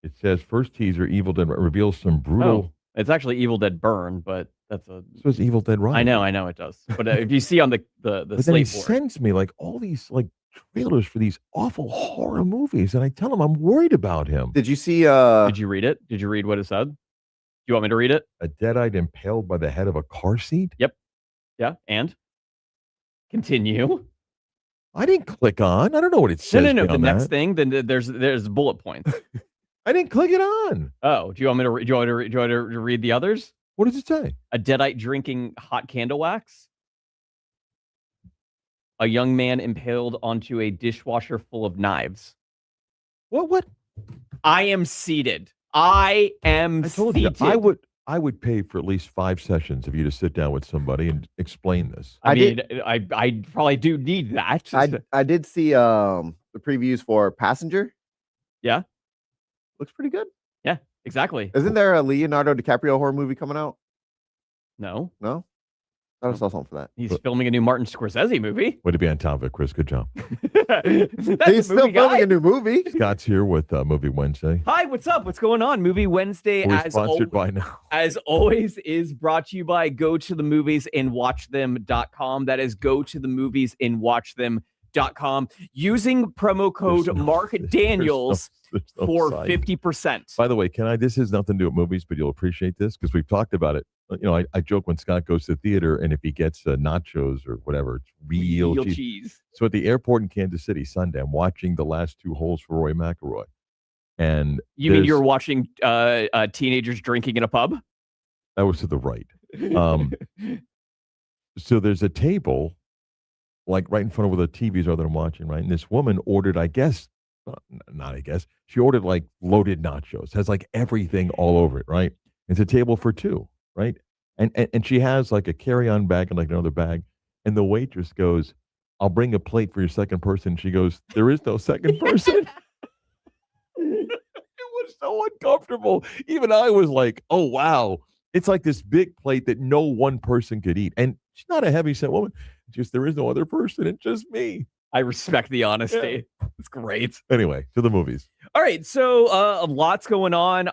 It says first teaser, Evil Dead reveals some brutal. Oh, it's actually Evil Dead Burn, but that's a. So it's Evil Dead Rise. I know it does. But if you see on the But then he slate board, sends me like all these like trailers for these awful horror movies, and I tell him I'm worried about him. Did you see? did you read it? Did you read what it said? Do you want me to read it? A dead-eyed impaled by the head of a car seat? Yep. Yeah, and continue. I didn't click on. I don't know what it says. No. The beyond next that. thing, then there's bullet points. I didn't click it on. Oh, do you want me to? Do you want to read the others? What does it say? A deadite drinking hot candle wax. A young man impaled onto a dishwasher full of knives. What? I am seated. I am I told seated. you I would pay for at least 5 sessions of you to sit down with somebody and explain this. I probably do need that. I did see the previews for Passenger. Yeah. Looks pretty good. Yeah, exactly. Isn't there a Leonardo DiCaprio horror movie coming out? No. No? I saw something for that. He's filming a new Martin Scorsese movie. Way to be on top of it, Chris. Good job. He's still filming a new movie. Scott's here with Movie Wednesday. Hi, what's up? What's going on? Movie Wednesday, We're sponsored by now. As always, is brought to you by GoToTheMoviesAndWatchThem.com. That is GoToTheMoviesAndWatchThem.com. Using promo code Marc Daniels for 50%. By the way, this has nothing to do with movies, but you'll appreciate this because we've talked about it. You know, I joke when Scott goes to the theater and if he gets nachos or whatever, it's real cheese. So at the airport in Kansas City Sunday, I'm watching the last 2 holes for Roy McIlroy. And you mean you're watching teenagers drinking in a pub? That was to the right. So there's a table like right in front of where the TVs are that I'm watching, right? And this woman ordered, she ordered like loaded nachos. Has like everything all over it, right? It's a table for 2, right? And she has like a carry-on bag and like another bag. And the waitress goes, "I'll bring a plate for your second person." She goes, "There is no second person." It was so uncomfortable. Even I was like, "Oh, wow." It's like this big plate that no one person could eat. And she's not a heavy-set woman. Just there is no other person. It's just me. I respect the honesty. Yeah. It's great. Anyway, to the movies. All right. So a lot's going on.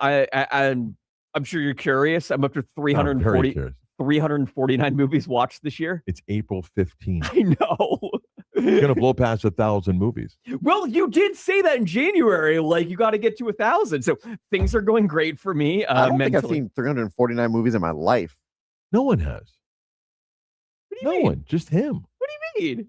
I'm sure you're curious. I'm up to 349 movies watched this year. It's April 15th. I know. You're going to blow past 1,000 movies. Well, you did say that in January. Like, you got to get to 1,000. So things are going great for me. I don't think I've seen 349 movies in my life. No one has. What do you mean? No one. Just him. What do you mean?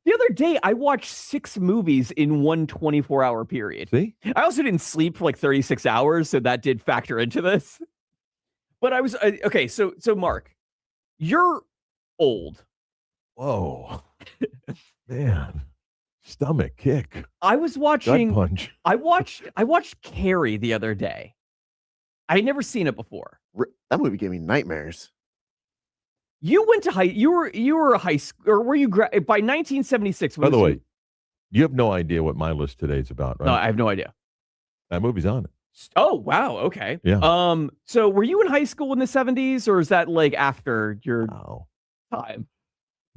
The other day, I watched 6 movies in one 24-hour period. See? I also didn't sleep for like 36 hours, so that did factor into this. But I was okay. So Mark, you're old. Whoa, man! Stomach kick. I was watching. Gut punch. I watched Carrie the other day. I had never seen it before. That movie gave me nightmares. You went to you were a high school, or were you by 1976? By the way, you have no idea what my list today is about, right? No, I have no idea. That movie's on it. Oh, wow. Okay. Yeah. So were you in high school in the 70s, or is that like after your time?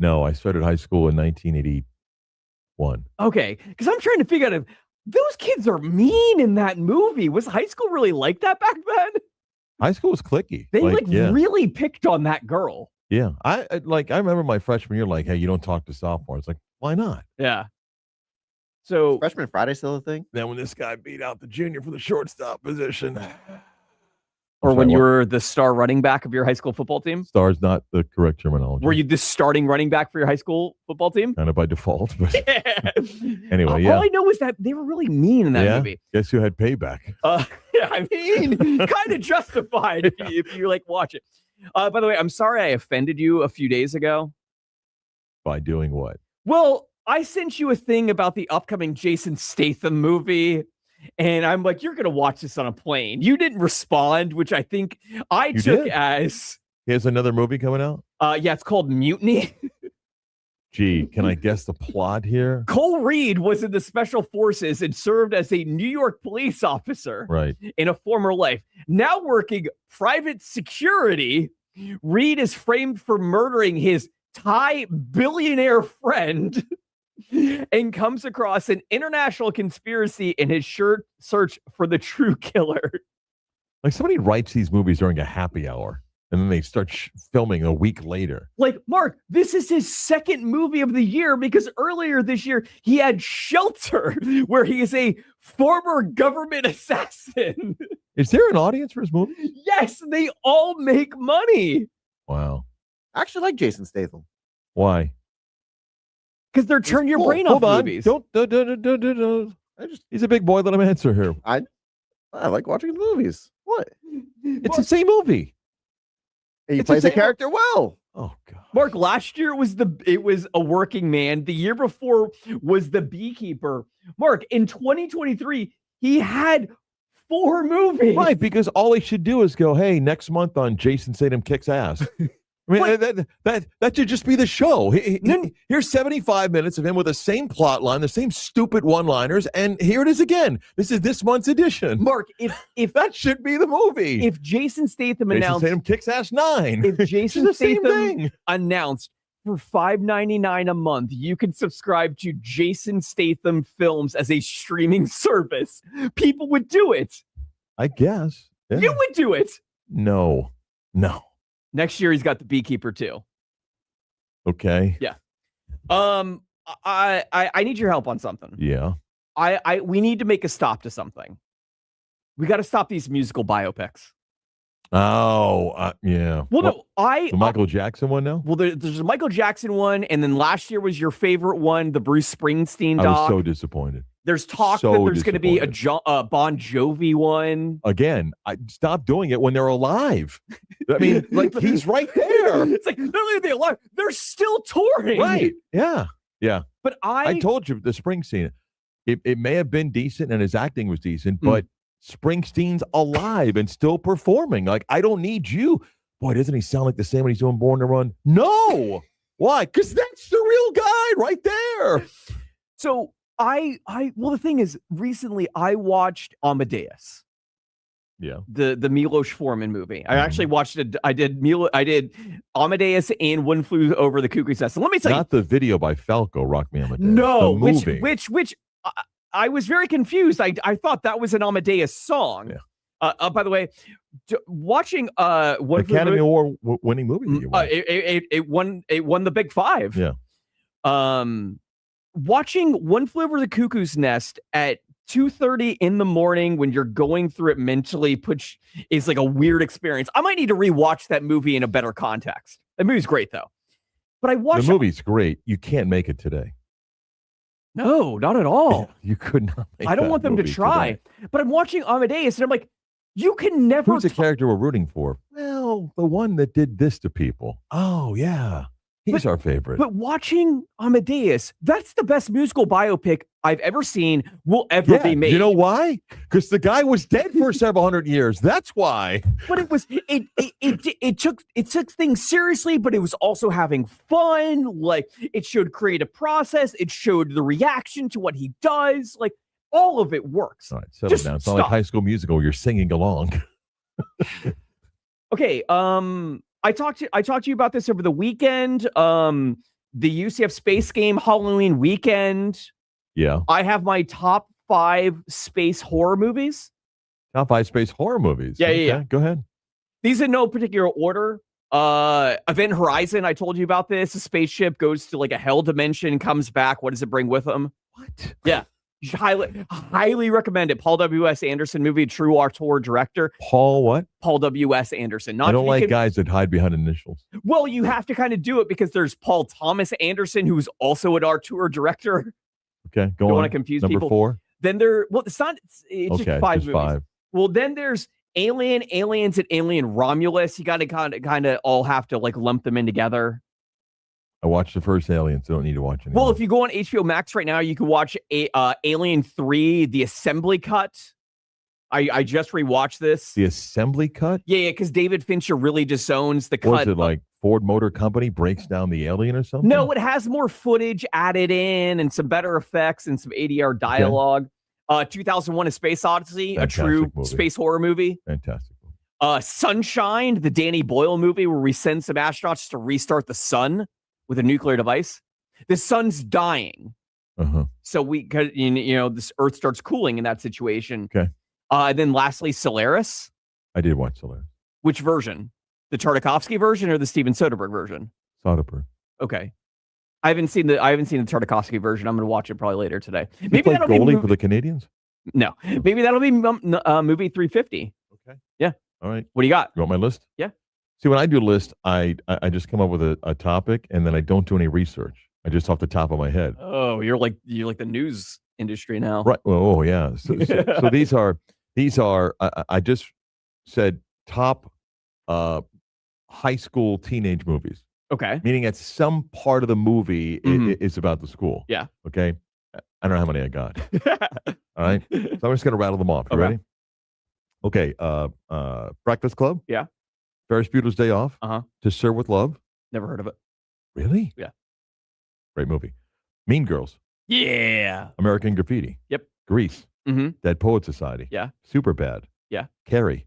No, I started high school in 1981. Okay, because I'm trying to figure out if those kids are mean in that movie. Was high school really like that back then? High school was cliquey. They really picked on that girl. Yeah. I remember my freshman year, like, hey, you don't talk to sophomores. Like, why not? Yeah. So Freshman Friday still a thing? Then when this guy beat out the junior for the shortstop position. Or when you were the star running back of your high school football team? Star is not the correct terminology. Were you the starting running back for your high school football team? Kind of by default. But anyway, All I know is that they were really mean in that movie. Guess who had payback? I mean, kind of justified if you like watch it. By the way, I'm sorry I offended you a few days ago. By doing what? Well, I sent you a thing about the upcoming Jason Statham movie, and I'm like, you're going to watch this on a plane. You didn't respond, which I think I You took did? as, He has another movie coming out? yeah, it's called Mutiny. Gee, can I guess the plot here? Cole Reed was in the Special Forces and served as a New York police officer Right. in a former life. Now working private security, Reed is framed for murdering his Thai billionaire friend and comes across an international conspiracy in his search for the true killer. Like somebody writes these movies during a happy hour, and then they start filming a week later. Like, Mark, this is his second movie of the year because earlier this year he had Shelter, where he is a former government assassin. Is there an audience for his movies? Yes, they all make money Wow. I actually like Jason Statham. Why? because they're turn your cool. brain Hold off on. movies. Don't. He's a big boy. Let him answer here. I like watching the movies. What? It's the same movie. He It's plays the a same- character well. Oh God. Mark, last year it was a working man. The year before was the beekeeper. Mark, in 2023, he had 4 movies. Right, because all he should do is go, "Hey, next month on Jason Statham Kicks Ass." I mean, that should just be the show. Here's 75 minutes of him with the same plot line, the same stupid one-liners, and here it is again. This is this month's edition. Mark, if That should be the movie. if Jason Statham Jason announced Statham Kicks Ass 9. if Jason the same Statham thing. announced for $5.99 a month, you can subscribe to Jason Statham Films as a streaming service. People would do it. I guess. Yeah. You would do it. No. Next year, he's got The Beekeeper too. Okay. I need your help on something. Yeah. We need to make a stop to something. We got to stop these musical biopics. Oh, yeah. Well, no, the Michael Jackson one now? Well, there's a Michael Jackson one, and then last year was your favorite one, the Bruce Springsteen I doc. was so disappointed. There's talk so that there's going to be a disappointed. Bon Jovi one. Again, I stop doing it when they're alive. I mean, like he's right there. It's like not only are they alive, they're still touring. Right. Yeah. Yeah. But I told you the Springsteen. It may have been decent and his acting was decent, but Springsteen's alive and still performing. Like, I don't need you. Boy, doesn't he sound like the same when he's doing Born to Run? No. Why? Because that's the real guy right there. So well, the thing is, recently I watched Amadeus. Yeah. The Milos Forman movie. I actually watched it. I did Amadeus and One Flew Over the Cuckoo's Nest. So let me tell Not the video by Falco, Rock Me Amadeus. No, the movie. which I was very confused. I thought that was an Amadeus song. Yeah. By the way, watching One Academy Award winning movie that you watched. it won the Big Five. Yeah. Watching One Flew Over the Cuckoo's Nest at 2:30 in the morning when you're going through it mentally is like a weird experience. I might need to rewatch that movie in a better context. The movie's great though. But I watched the movie's great. You can't make it today. No, not at all. You could not make I don't that want them to movie try. today. But I'm watching Amadeus and I'm like, you can never Who's the character we're rooting for? Well, the one that did this to people. Oh, yeah. He's our favorite. But watching Amadeus, that's the best musical biopic I've ever seen, will ever be made. You know why? Because the guy was dead for several hundred years. That's why. But it took things seriously, but it was also having fun. Like, it showed creative process. It showed the reaction to what he does. Like, all of it works. All right, settle Just down. It's not like stop. High School Musical where you're singing along. Okay, I talked to you about this over the weekend. The UCF Space Game Halloween weekend. Yeah. I have my top 5 space horror movies. Top 5 space horror movies. Yeah. Go ahead. These in no particular order. Event Horizon, I told you about this. A spaceship goes to like a hell dimension, comes back. What does it bring with them? What? Yeah. You should highly recommend it. Paul W.S. Anderson movie, true auteur director. Paul what? Paul W.S. Anderson. Not I don't to be like guys that hide behind initials. Well, you have to kind of do it because there's Paul Thomas Anderson, who's also an auteur director. Okay, go Don't on. want to confuse Number people. 4? Then it's not, it's Okay, just 5 just movies. 5. Well, then there's Alien, Aliens, and Alien Romulus. You got to kind of all have to like lump them in together. I watched the first Alien, so I don't need to watch any Well, more. if you go on HBO Max right now, you can watch Alien 3, the assembly cut. I just rewatched this. The assembly cut? Yeah, because David Fincher really disowns the cut. Was it like Ford Motor Company breaks down the Alien or something? No, it has more footage added in and some better effects and some ADR dialogue. 2001: A Space Odyssey, Fantastic a true movie. space horror movie. Fantastic movie. Sunshine, the Danny Boyle movie, where we send some astronauts to restart the sun with a nuclear device. The sun's dying, so this Earth starts cooling in that situation. Okay. Then lastly, Solaris. I did watch Solaris. Which version? The Tartakovsky version or the Steven Soderbergh version? Soderbergh. Okay. I haven't seen the Tartakovsky version. I'm going to watch it probably later today. Maybe that'll be goalie for the Canadians. No, maybe that'll be movie 350. Okay. Yeah. All right. What do you got? You want my list? Yeah. See, when I do a list, I just come up with a topic and then I don't do any research. I just off the top of my head. Oh, you're like the news industry now, right? Oh, yeah. So these are. I just said top high school teenage movies. Okay. Meaning at some part of the movie is about the school. Yeah. Okay. I don't know how many I got. All right. So I'm just going to rattle them off. You ready? Okay. Breakfast Club. Yeah. Ferris Bueller's Day Off. To Serve with Love. Never heard of it. Really? Yeah. Great movie. Mean Girls. Yeah. American Graffiti. Yep. Grease. Dead Poet Society. Yeah. Superbad. Yeah. Carrie.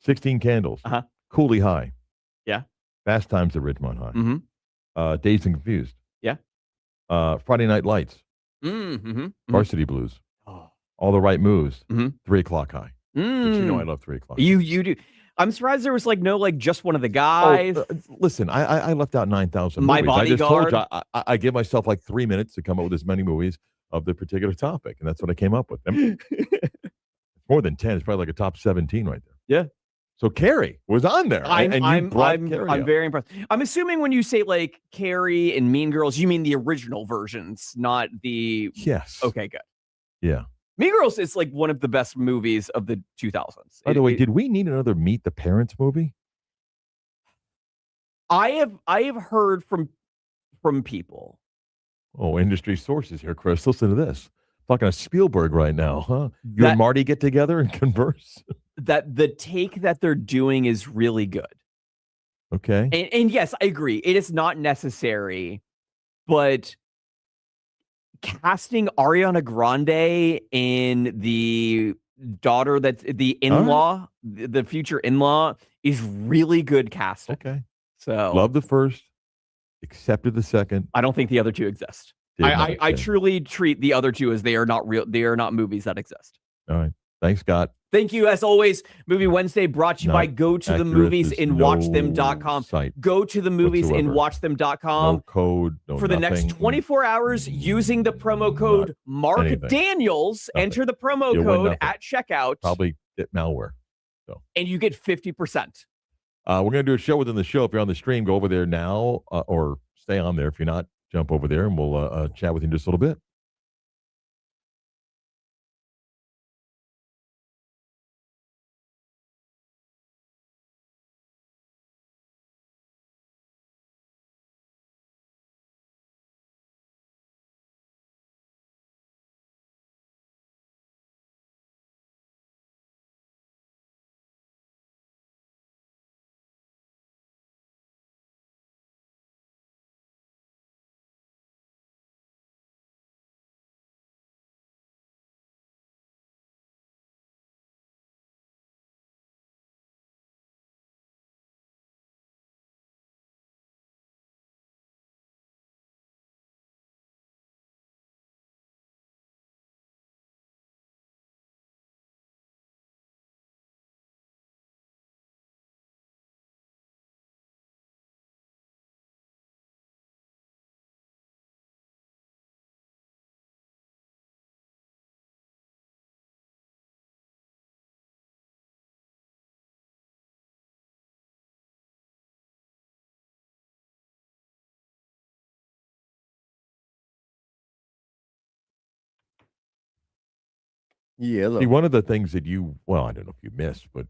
16 Candles. Cooley High. Yeah. Fast Times at Ridgemont High. Dazed and Confused. Yeah. Friday Night Lights. Varsity Blues. All the Right Moves. 3 O'clock High. But you know I love 3 o'clock. You do. I'm surprised there was no just one of the guys. Listen, I left out 9,000 My movies. I just Bodyguard. told you I give myself like 3 minutes to come up with as many movies of the particular topic, and that's what I came up with. It's more than 10. It's probably like a top 17 right there. Yeah. So Carrie was on there. I'm Carrie up. very impressed. I'm assuming when you say like Carrie and Mean Girls, you mean the original versions, not the. Yes. Okay, good. Yeah. Mean Girls is like one of the best movies of the 2000s. By the way, did we need another Meet the Parents movie? I have heard from people. Oh, industry sources here, Chris. Listen to this. Talking to Spielberg right now, huh? You and Marty get together and converse. That the take that they're doing is really good. Okay. And yes, I agree. It is not necessary, but casting Ariana Grande in the daughter that's the in-law, the future in-law is really good casting. Okay. So love the first, accepted the second. I don't think the other two exist. I truly treat the other two as they are not real. They are not movies that exist. All right. Thanks, Scott. Thank you, as always. Movie Wednesday brought to you by Go to the Movies and WatchThem.com. Go to the Movies and WatchThem.com. No code. No for the next 24 hours using the promo code Marc Daniels. Enter the promo code at checkout. Probably get malware. So. And you get 50%. We're going to do a show within the show. If you're on the stream, go over there now or stay on there. If you're not, jump over there and we'll chat with you in just a little bit. Yeah. See, one of the things that I don't know if you missed, but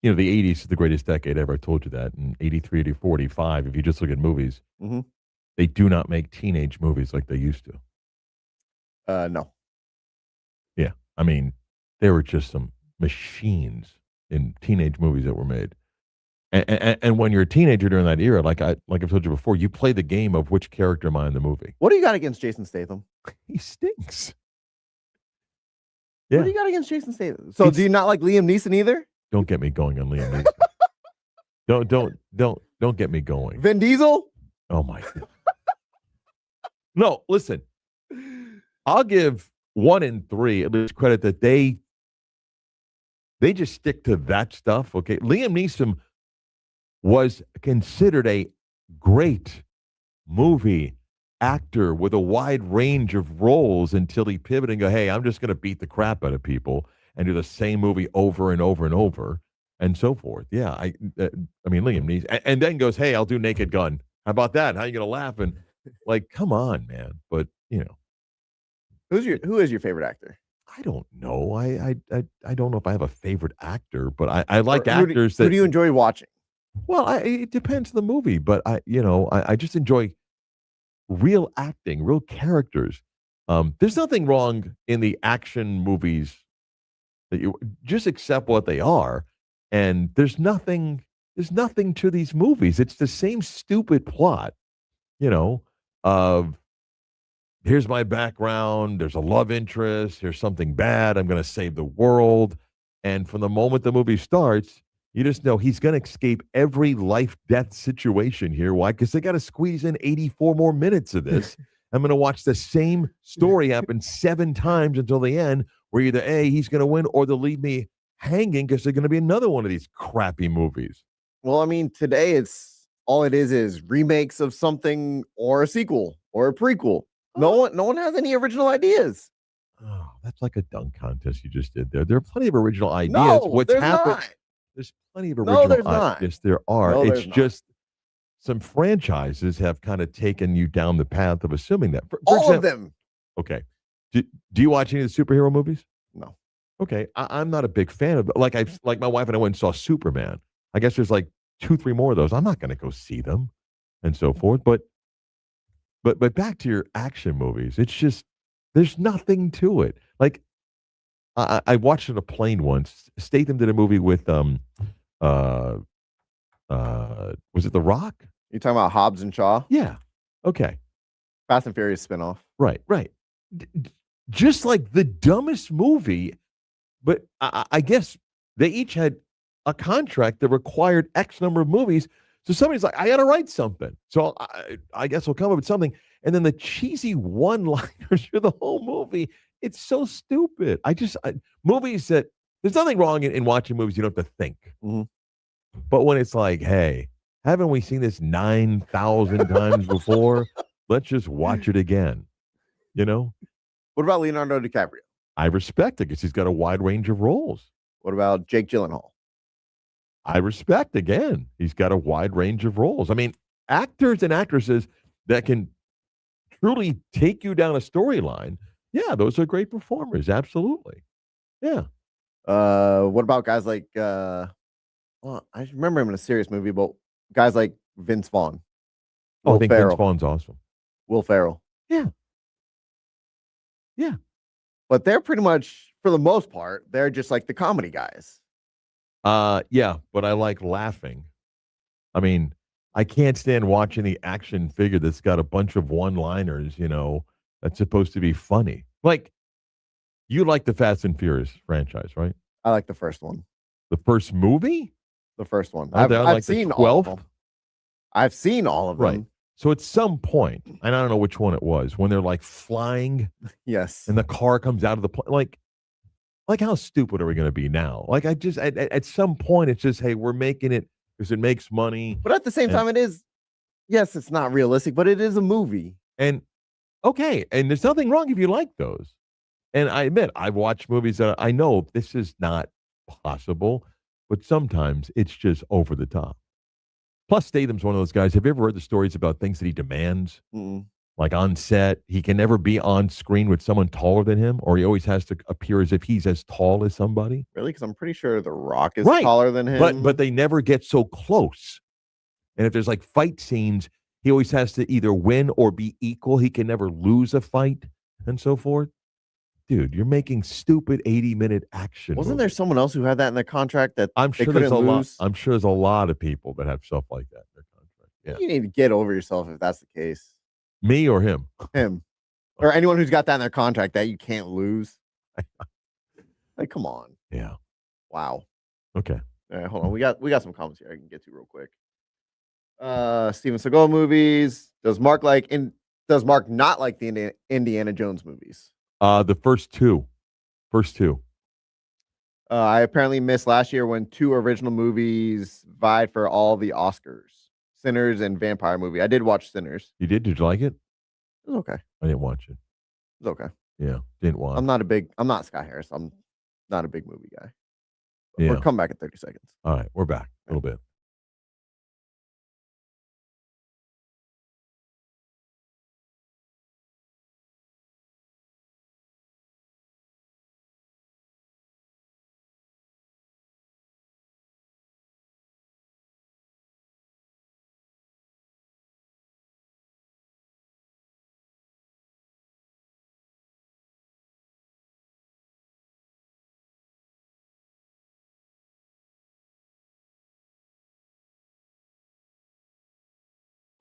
the 80s is the greatest decade ever. I told you that. And 83, 84, 85, if you just look at movies, they do not make teenage movies like they used to. No. Yeah. I mean, there were just some machines in teenage movies that were made. And when you're a teenager during that era, like I've told you before, you play the game of which character am I in the movie. What do you got against Jason Statham? He stinks. What Yeah. do you got against Jason Statham? So do you not like Liam Neeson either? Don't get me going on Liam Neeson. don't get me going. Vin Diesel? Oh my God. No, listen. I'll give 1 and 3 at least credit that they just stick to that stuff. Okay. Liam Neeson was considered a great movie actor with a wide range of roles until he pivoted and go, hey, I'm just going to beat the crap out of people and do the same movie over and over and over and so forth. Yeah. I mean, Liam Neeson, and then goes, hey, I'll do Naked Gun. How about that? How are you going to laugh? And like, come on, man. But who is your favorite actor? I don't know. I don't know if I have a favorite actor, but I like actors who do you enjoy watching? Well, it depends on the movie, but I just enjoy real acting, real characters. There's nothing wrong in the action movies that you just accept what they are, and there's nothing to these movies. It's the same stupid plot, of here's my background, there's a love interest, here's something bad, I'm going to save the world, and from the moment the movie starts, you just know he's going to escape every life-death situation here. Why? Because they got to squeeze in 84 more minutes of this. I'm going to watch the same story happen 7 times until the end, where either A, he's going to win, or they'll leave me hanging because there's going to be another one of these crappy movies. Well, I mean, today it's all it is remakes of something or a sequel or a prequel. No one has any original ideas. Oh, that's like a dunk contest you just did there. There are plenty of original ideas. No, What's there's happened? not. There's plenty of original there's not. Yes, there are. No, It's there's not. just some franchises have kind of taken you down the path of assuming that. For All example, of them. Okay. Do you watch any of the superhero movies? No. Okay. I'm not a big fan of like my wife and I went and saw Superman. I guess there's like 2-3 more of those. I'm not going to go see them and so forth. But back to your action movies, it's just there's nothing to it. Like I watched on a plane once. Statham did a movie with was it The Rock? You talking about Hobbs and Shaw? Yeah. Okay. Fast and Furious spinoff. Right. Just like the dumbest movie, but I guess they each had a contract that required X number of movies. So somebody's like, I got to write something. So I guess we'll come up with something. And then the cheesy one-liners for the whole movie. It's so stupid. Movies that there's nothing wrong in watching movies you don't have to think. Mm-hmm. But when it's like, hey, haven't we seen this 9,000 times before? Let's just watch it again. What about Leonardo DiCaprio? I respect it because he's got a wide range of roles. What about Jake Gyllenhaal? I respect, again, he's got a wide range of roles. I mean, actors and actresses that can truly take you down a storyline, yeah, those are great performers. Absolutely. Yeah. What about guys like, well, I remember him in a serious movie, but guys like Vince Vaughn. I think Vince Vaughn's awesome. Will Ferrell. Yeah. But they're pretty much, for the most part, they're just like the comedy guys. Yeah, but I like laughing. I mean, I can't stand watching the action figure that's got a bunch of one-liners, that's supposed to be funny. Like, you like the Fast and Furious franchise, right? I like the first one. The first movie? The first one. I've seen all of them. I've seen all of them. Right. So at some point, and I don't know which one it was, when they're like flying, yes, and the car comes out of the plane, like how stupid are we going to be now? Like at some point, it's just, hey, we're making it because it makes money. But at the same time, it is, yes, it's not realistic, but it is a movie. And okay, and there's nothing wrong if you like those. And I admit, I've watched movies that I know this is not possible, but sometimes it's just over the top. Plus, Statham's one of those guys. Have you ever heard the stories about things that he demands? Mm-mm. like on set. He can never be on screen with someone taller than him, or he always has to appear as if he's as tall as somebody. Really? Because I'm pretty sure The Rock is Right. taller than him. But they never get so close. And if there's like fight scenes, he always has to either win or be equal. He can never lose a fight and so forth. Dude, you're making stupid 80-minute action. Wasn't there someone else who had that in their contract that I'm they sure there's couldn't a lot. lose? I'm sure there's a lot of people that have stuff like that in their contract. Yeah. You need to get over yourself if that's the case. Me or him? Him. Or anyone who's got that in their contract that you can't lose. Like, come on. Yeah. Wow. Okay. All right, hold on. We got some comments here I can get to real quick. Steven Seagal movies. Does Mark not like the Indiana Jones movies? The first two. I apparently missed last year when 2 original movies vied for all the Oscars. Sinners and Vampire movie. I did watch Sinners. You did? Did you like it? It was okay. I didn't watch it. It was okay. Yeah, didn't watch. I'm not Scott Harris. I'm not a big movie guy. Yeah. We'll come back in 30 seconds. All right, we're back a little bit.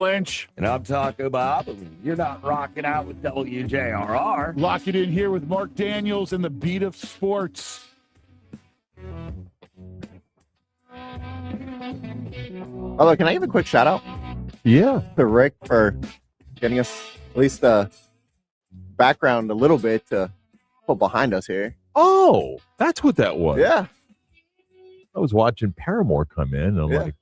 Lynch. And I'm talking about, you're not rocking out with WJRR. Lock it in here with Marc Daniels and the beat of sports. Although, can I give a quick shout out? Yeah. To Rick for getting us at least the background a little bit to put behind us here. Oh, that's what that was. Yeah. I was watching Paramore come in, and I'm like,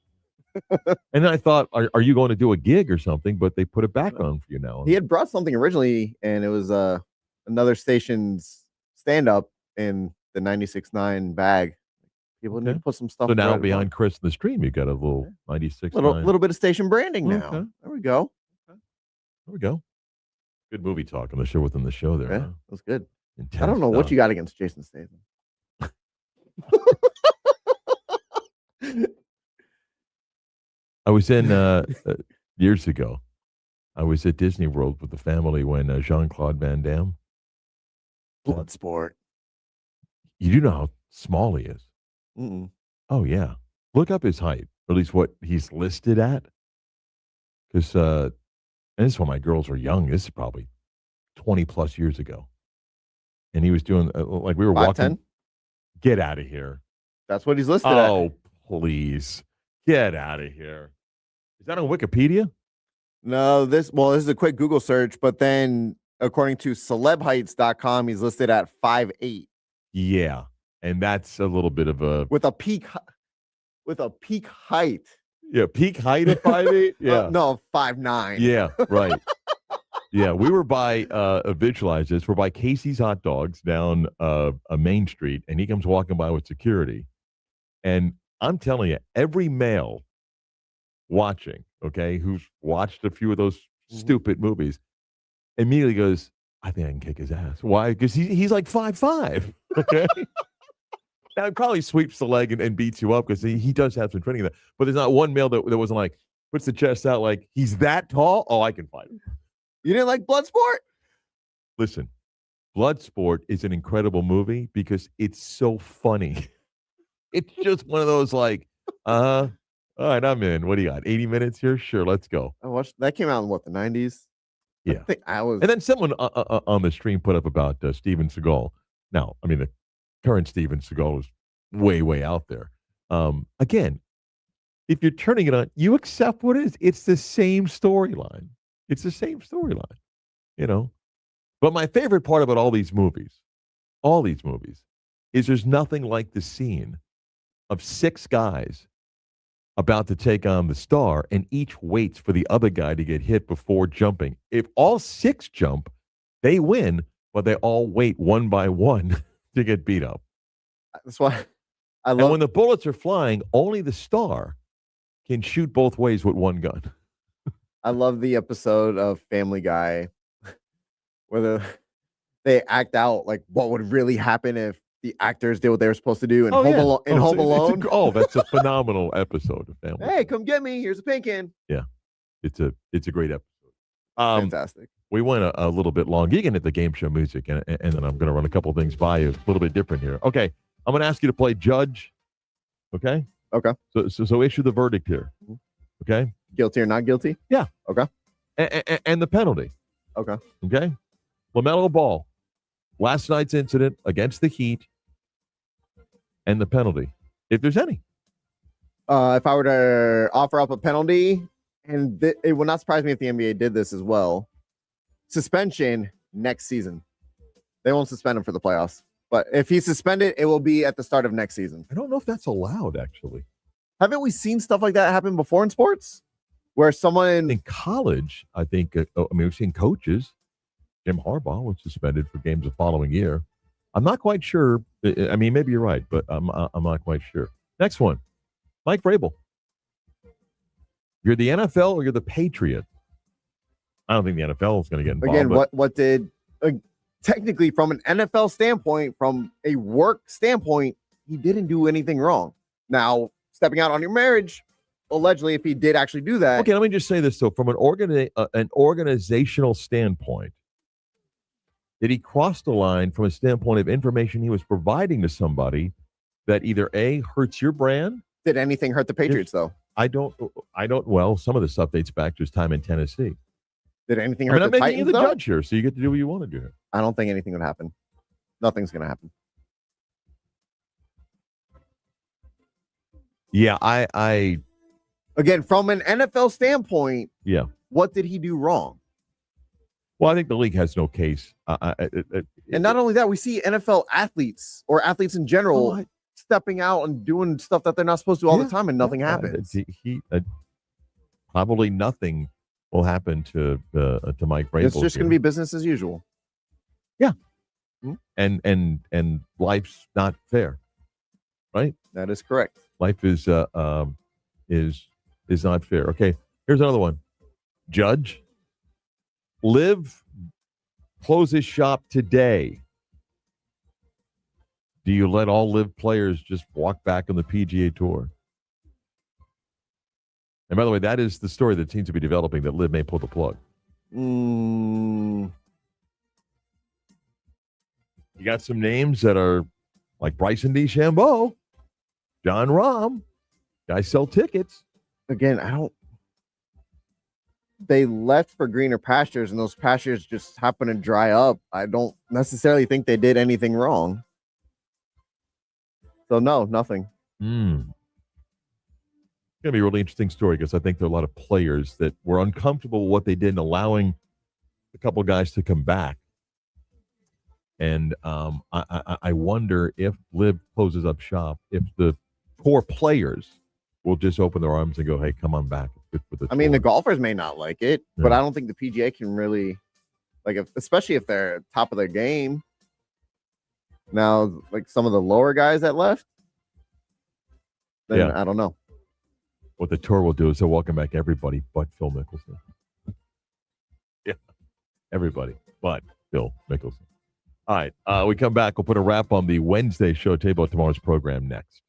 and then I thought, are you going to do a gig or something? But they put it back on for you now. He had brought something originally, and it was another station's stand-up in the 96.9 bag. People need to put some stuff. So now behind Chris in the stream, you got a little 96. Little bit of station branding now. Okay. There we go. There we go. Good movie talk on the show within the show there. Yeah, Huh? that was good. Intense I don't know what stuff. you got against Jason Statham. I was in years ago. I was at Disney World with the family when Jean-Claude Van Damme. Bloodsport. You do know how small he is. Mm-mm. Oh yeah, look up his height, or at least what he's listed at. Because and this is when my girls were young. This is probably 20 plus years ago, and he was doing like we were 5'10"? walking. Get out of here! That's what he's listed at. Oh please, get out of here! Is that on Wikipedia? No, this is a quick Google search, but then according to celebheights.com, he's listed at 5'8". Yeah, and that's a little bit of a with a peak height. Yeah, peak height of 5'8". Yeah, no, 5'9". Yeah, right. Yeah, we were by visualize this. We're by Casey's Hot Dogs down a Main Street, and he comes walking by with security, and I'm telling you, every male watching, okay, who's watched a few of those stupid movies, immediately goes, I think I can kick his ass. Why? Because he's like 5'5". Okay. Now he probably sweeps the leg and beats you up because he does have some training in that. But there's not one male that wasn't like, puts the chest out like, he's that tall? Oh, I can fight him. You didn't like Bloodsport? Listen, Bloodsport is an incredible movie because it's so funny. It's just one of those like, all right, I'm in. What do you got? 80 minutes here? Sure, let's go. I watched that. Came out in what, the 90s? Yeah. I think I was. And then someone on the stream put up about Steven Seagal. Now, I mean, the current Steven Seagal is way, way out there. Again, if you're turning it on, you accept what it is. It's the same storyline. It's the same storyline, you know. But my favorite part about all these movies, is there's nothing like the scene of 6 guys about to take on the star, and each waits for the other guy to get hit before jumping. If all 6 jump, they win, but they all wait one by one to get beat up. That's why I love. And when the bullets are flying, only the star can shoot both ways with one gun. I love the episode of Family Guy where they act out like what would really happen if the actors did what they were supposed to do in Home Alone. That's a phenomenal episode of Family. Hey, come get me. Here's a paint can. Yeah, it's a great episode. Fantastic. We went a little bit long. You can hit the game show music, and then I'm going to run a couple things by you. A little bit different here. Okay, I'm going to ask you to play judge. Okay. Okay. So issue the verdict here. Okay. Guilty or not guilty? Yeah. Okay. And the penalty. Okay. Okay. LaMelo Ball, last night's incident against the Heat, and the penalty, if there's any. If I were to offer up a penalty, and it would not surprise me if the NBA did this as well, suspension next season. They won't suspend him for the playoffs. But if he's suspended, it will be at the start of next season. I don't know if that's allowed, actually. Haven't we seen stuff like that happen before in sports? Where someone... In college, I think, we've seen coaches. Jim Harbaugh was suspended for games the following year. I'm not quite sure. I mean, maybe you're right, but I'm not quite sure. Next one, Mike Vrabel. You're the NFL or you're the Patriots? I don't think the NFL is going to get involved. Again, what did... technically, from an NFL standpoint, from a work standpoint, he didn't do anything wrong. Now, stepping out on your marriage, allegedly, if he did actually do that. Okay, let me just say this, though. From an organizational standpoint, did he cross the line from a standpoint of information he was providing to somebody that either A, hurts your brand? Did anything hurt the Patriots, though? I don't. Well, some of the stuff dates back to his time in Tennessee. Did anything hurt I'm the making Titans, you the though? judge here, so you get to do what you want to do here. I don't think anything would happen. Nothing's going to happen. Yeah, I again, from an NFL standpoint, yeah. What did he do wrong? Well, I think the league has no case. And not only that, we see NFL athletes or athletes in general stepping out and doing stuff that they're not supposed to all the time, and nothing happens. Probably nothing will happen to Mike Vrabel. It's just going to be business as usual. Yeah, and life's not fair, right? That is correct. Life is not fair. Okay, here's another one. Judge, Liv closes shop today. Do you let all Liv players just walk back on the PGA Tour? And by the way, that is the story that seems to be developing, that Liv may pull the plug. Mm. You got some names that are like Bryson DeChambeau, John Rahm. Guys sell tickets. Again, they left for greener pastures, and those pastures just happen to dry up. I don't necessarily think they did anything wrong. So no, nothing. It's going to be a really interesting story, because I think there are a lot of players that were uncomfortable with what they did in allowing a couple guys to come back. And I wonder if Liv closes up shop, if the core players will just open their arms and go, hey, come on back. It's good for the the golfers may not like it, but I don't think the PGA can really, especially if they're top of their game. Now, like some of the lower guys that left, then I don't know. What the tour will do is they'll welcome back everybody but Phil Mickelson. Yeah, everybody but Phil Mickelson. All right, we come back. We'll put a wrap on the Wednesday show. Tell you about tomorrow's program next.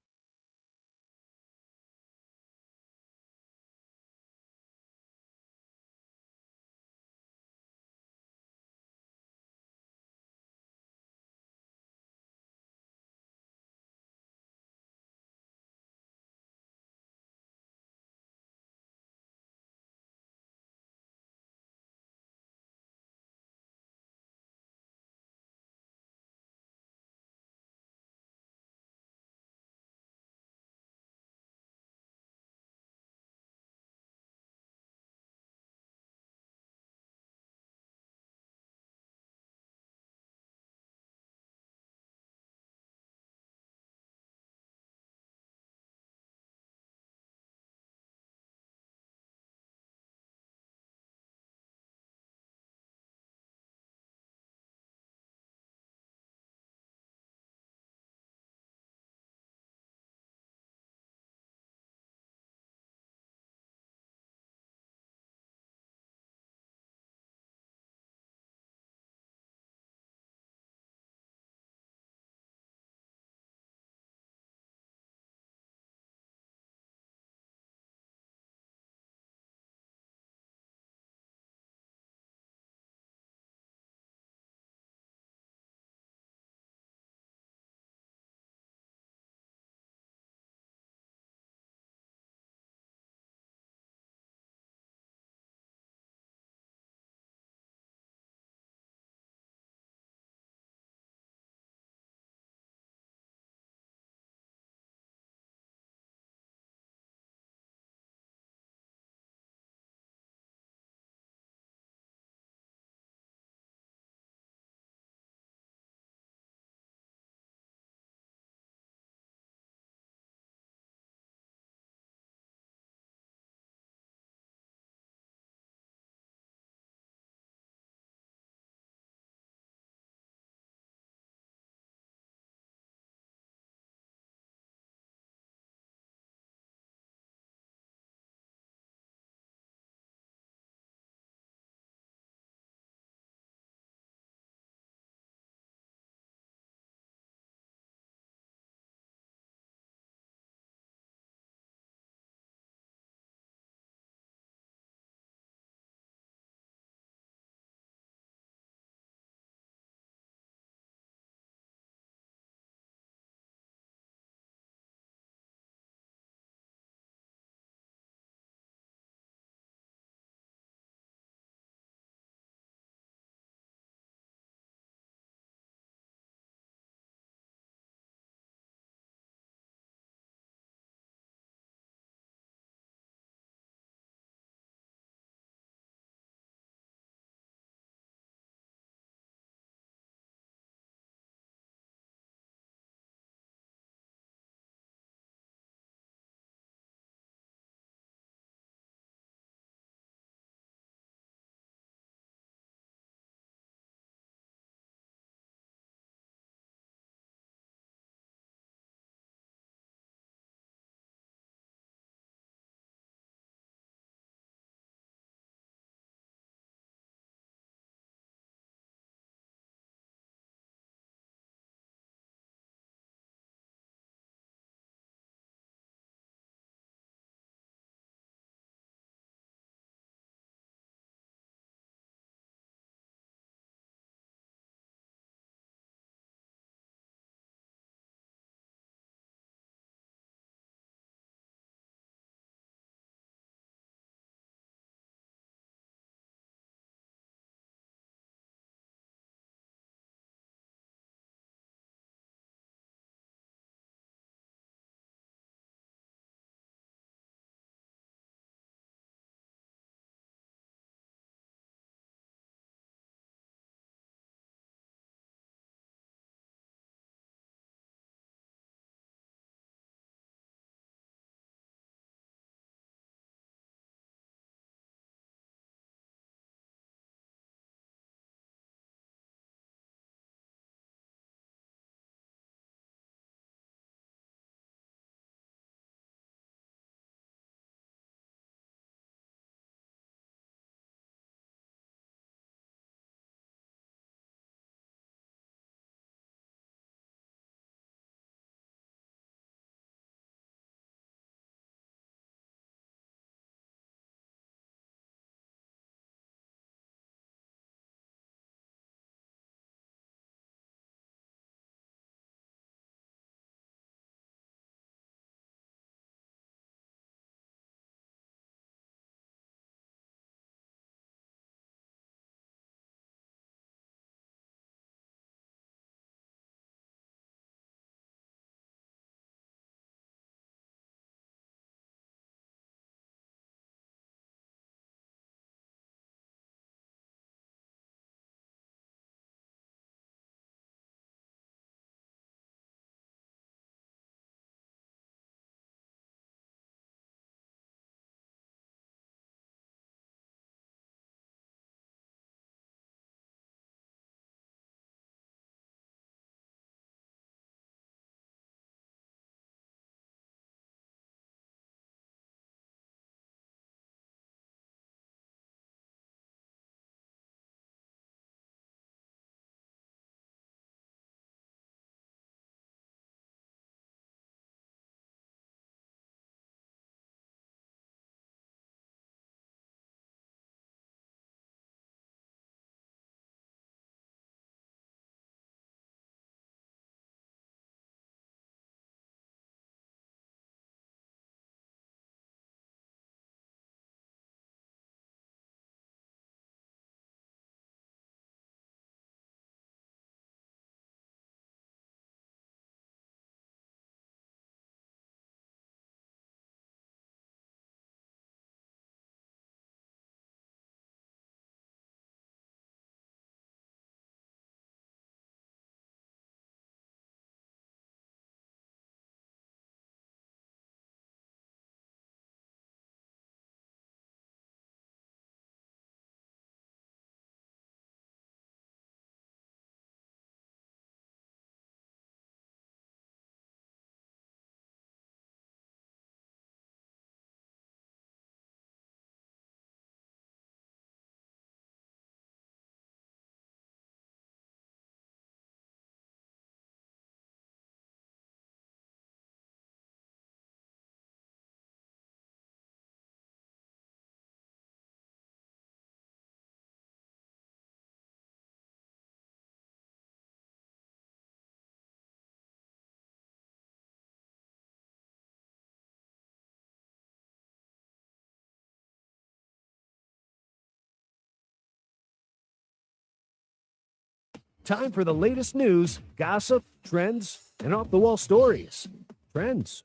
time for the latest news, gossip, trends, and off-the-wall stories. Trends.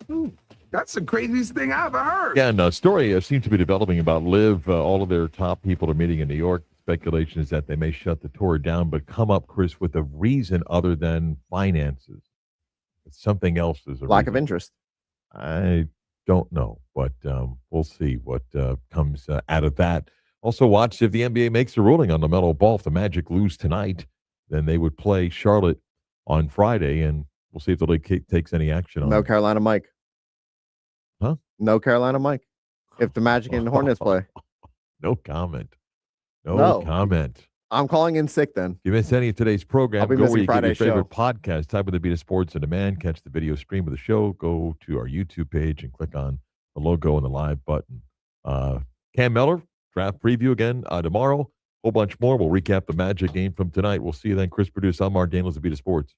That's the craziest thing I've ever heard. Yeah, and a story seems to be developing about Live. All of their top people are meeting in New York. Speculation is that they may shut the tour down, but come up, Chris, with a reason other than finances. It's something else is a Lack reason. of interest. I don't know, but we'll see what comes out of that. Also, watch if the NBA makes a ruling on LaMelo Ball. If the Magic lose tonight, then they would play Charlotte on Friday, and we'll see if the league takes any action on No it. Carolina Mike. Huh? No Carolina Mike. If the Magic and the Hornets play. No comment. No. Comment. I'm calling in sick then. If you missed any of today's program, I'll be go where missing you get your Friday's favorite podcast. Type in the Beat of Sports on Demand. Catch the video stream of the show. Go to our YouTube page and click on the logo and the live button. Cam Miller, draft preview again tomorrow. Whole bunch more. We'll recap the Magic game from tonight. We'll see you then. Chris Produce. I'm Marc Daniels, the Beat of Sports.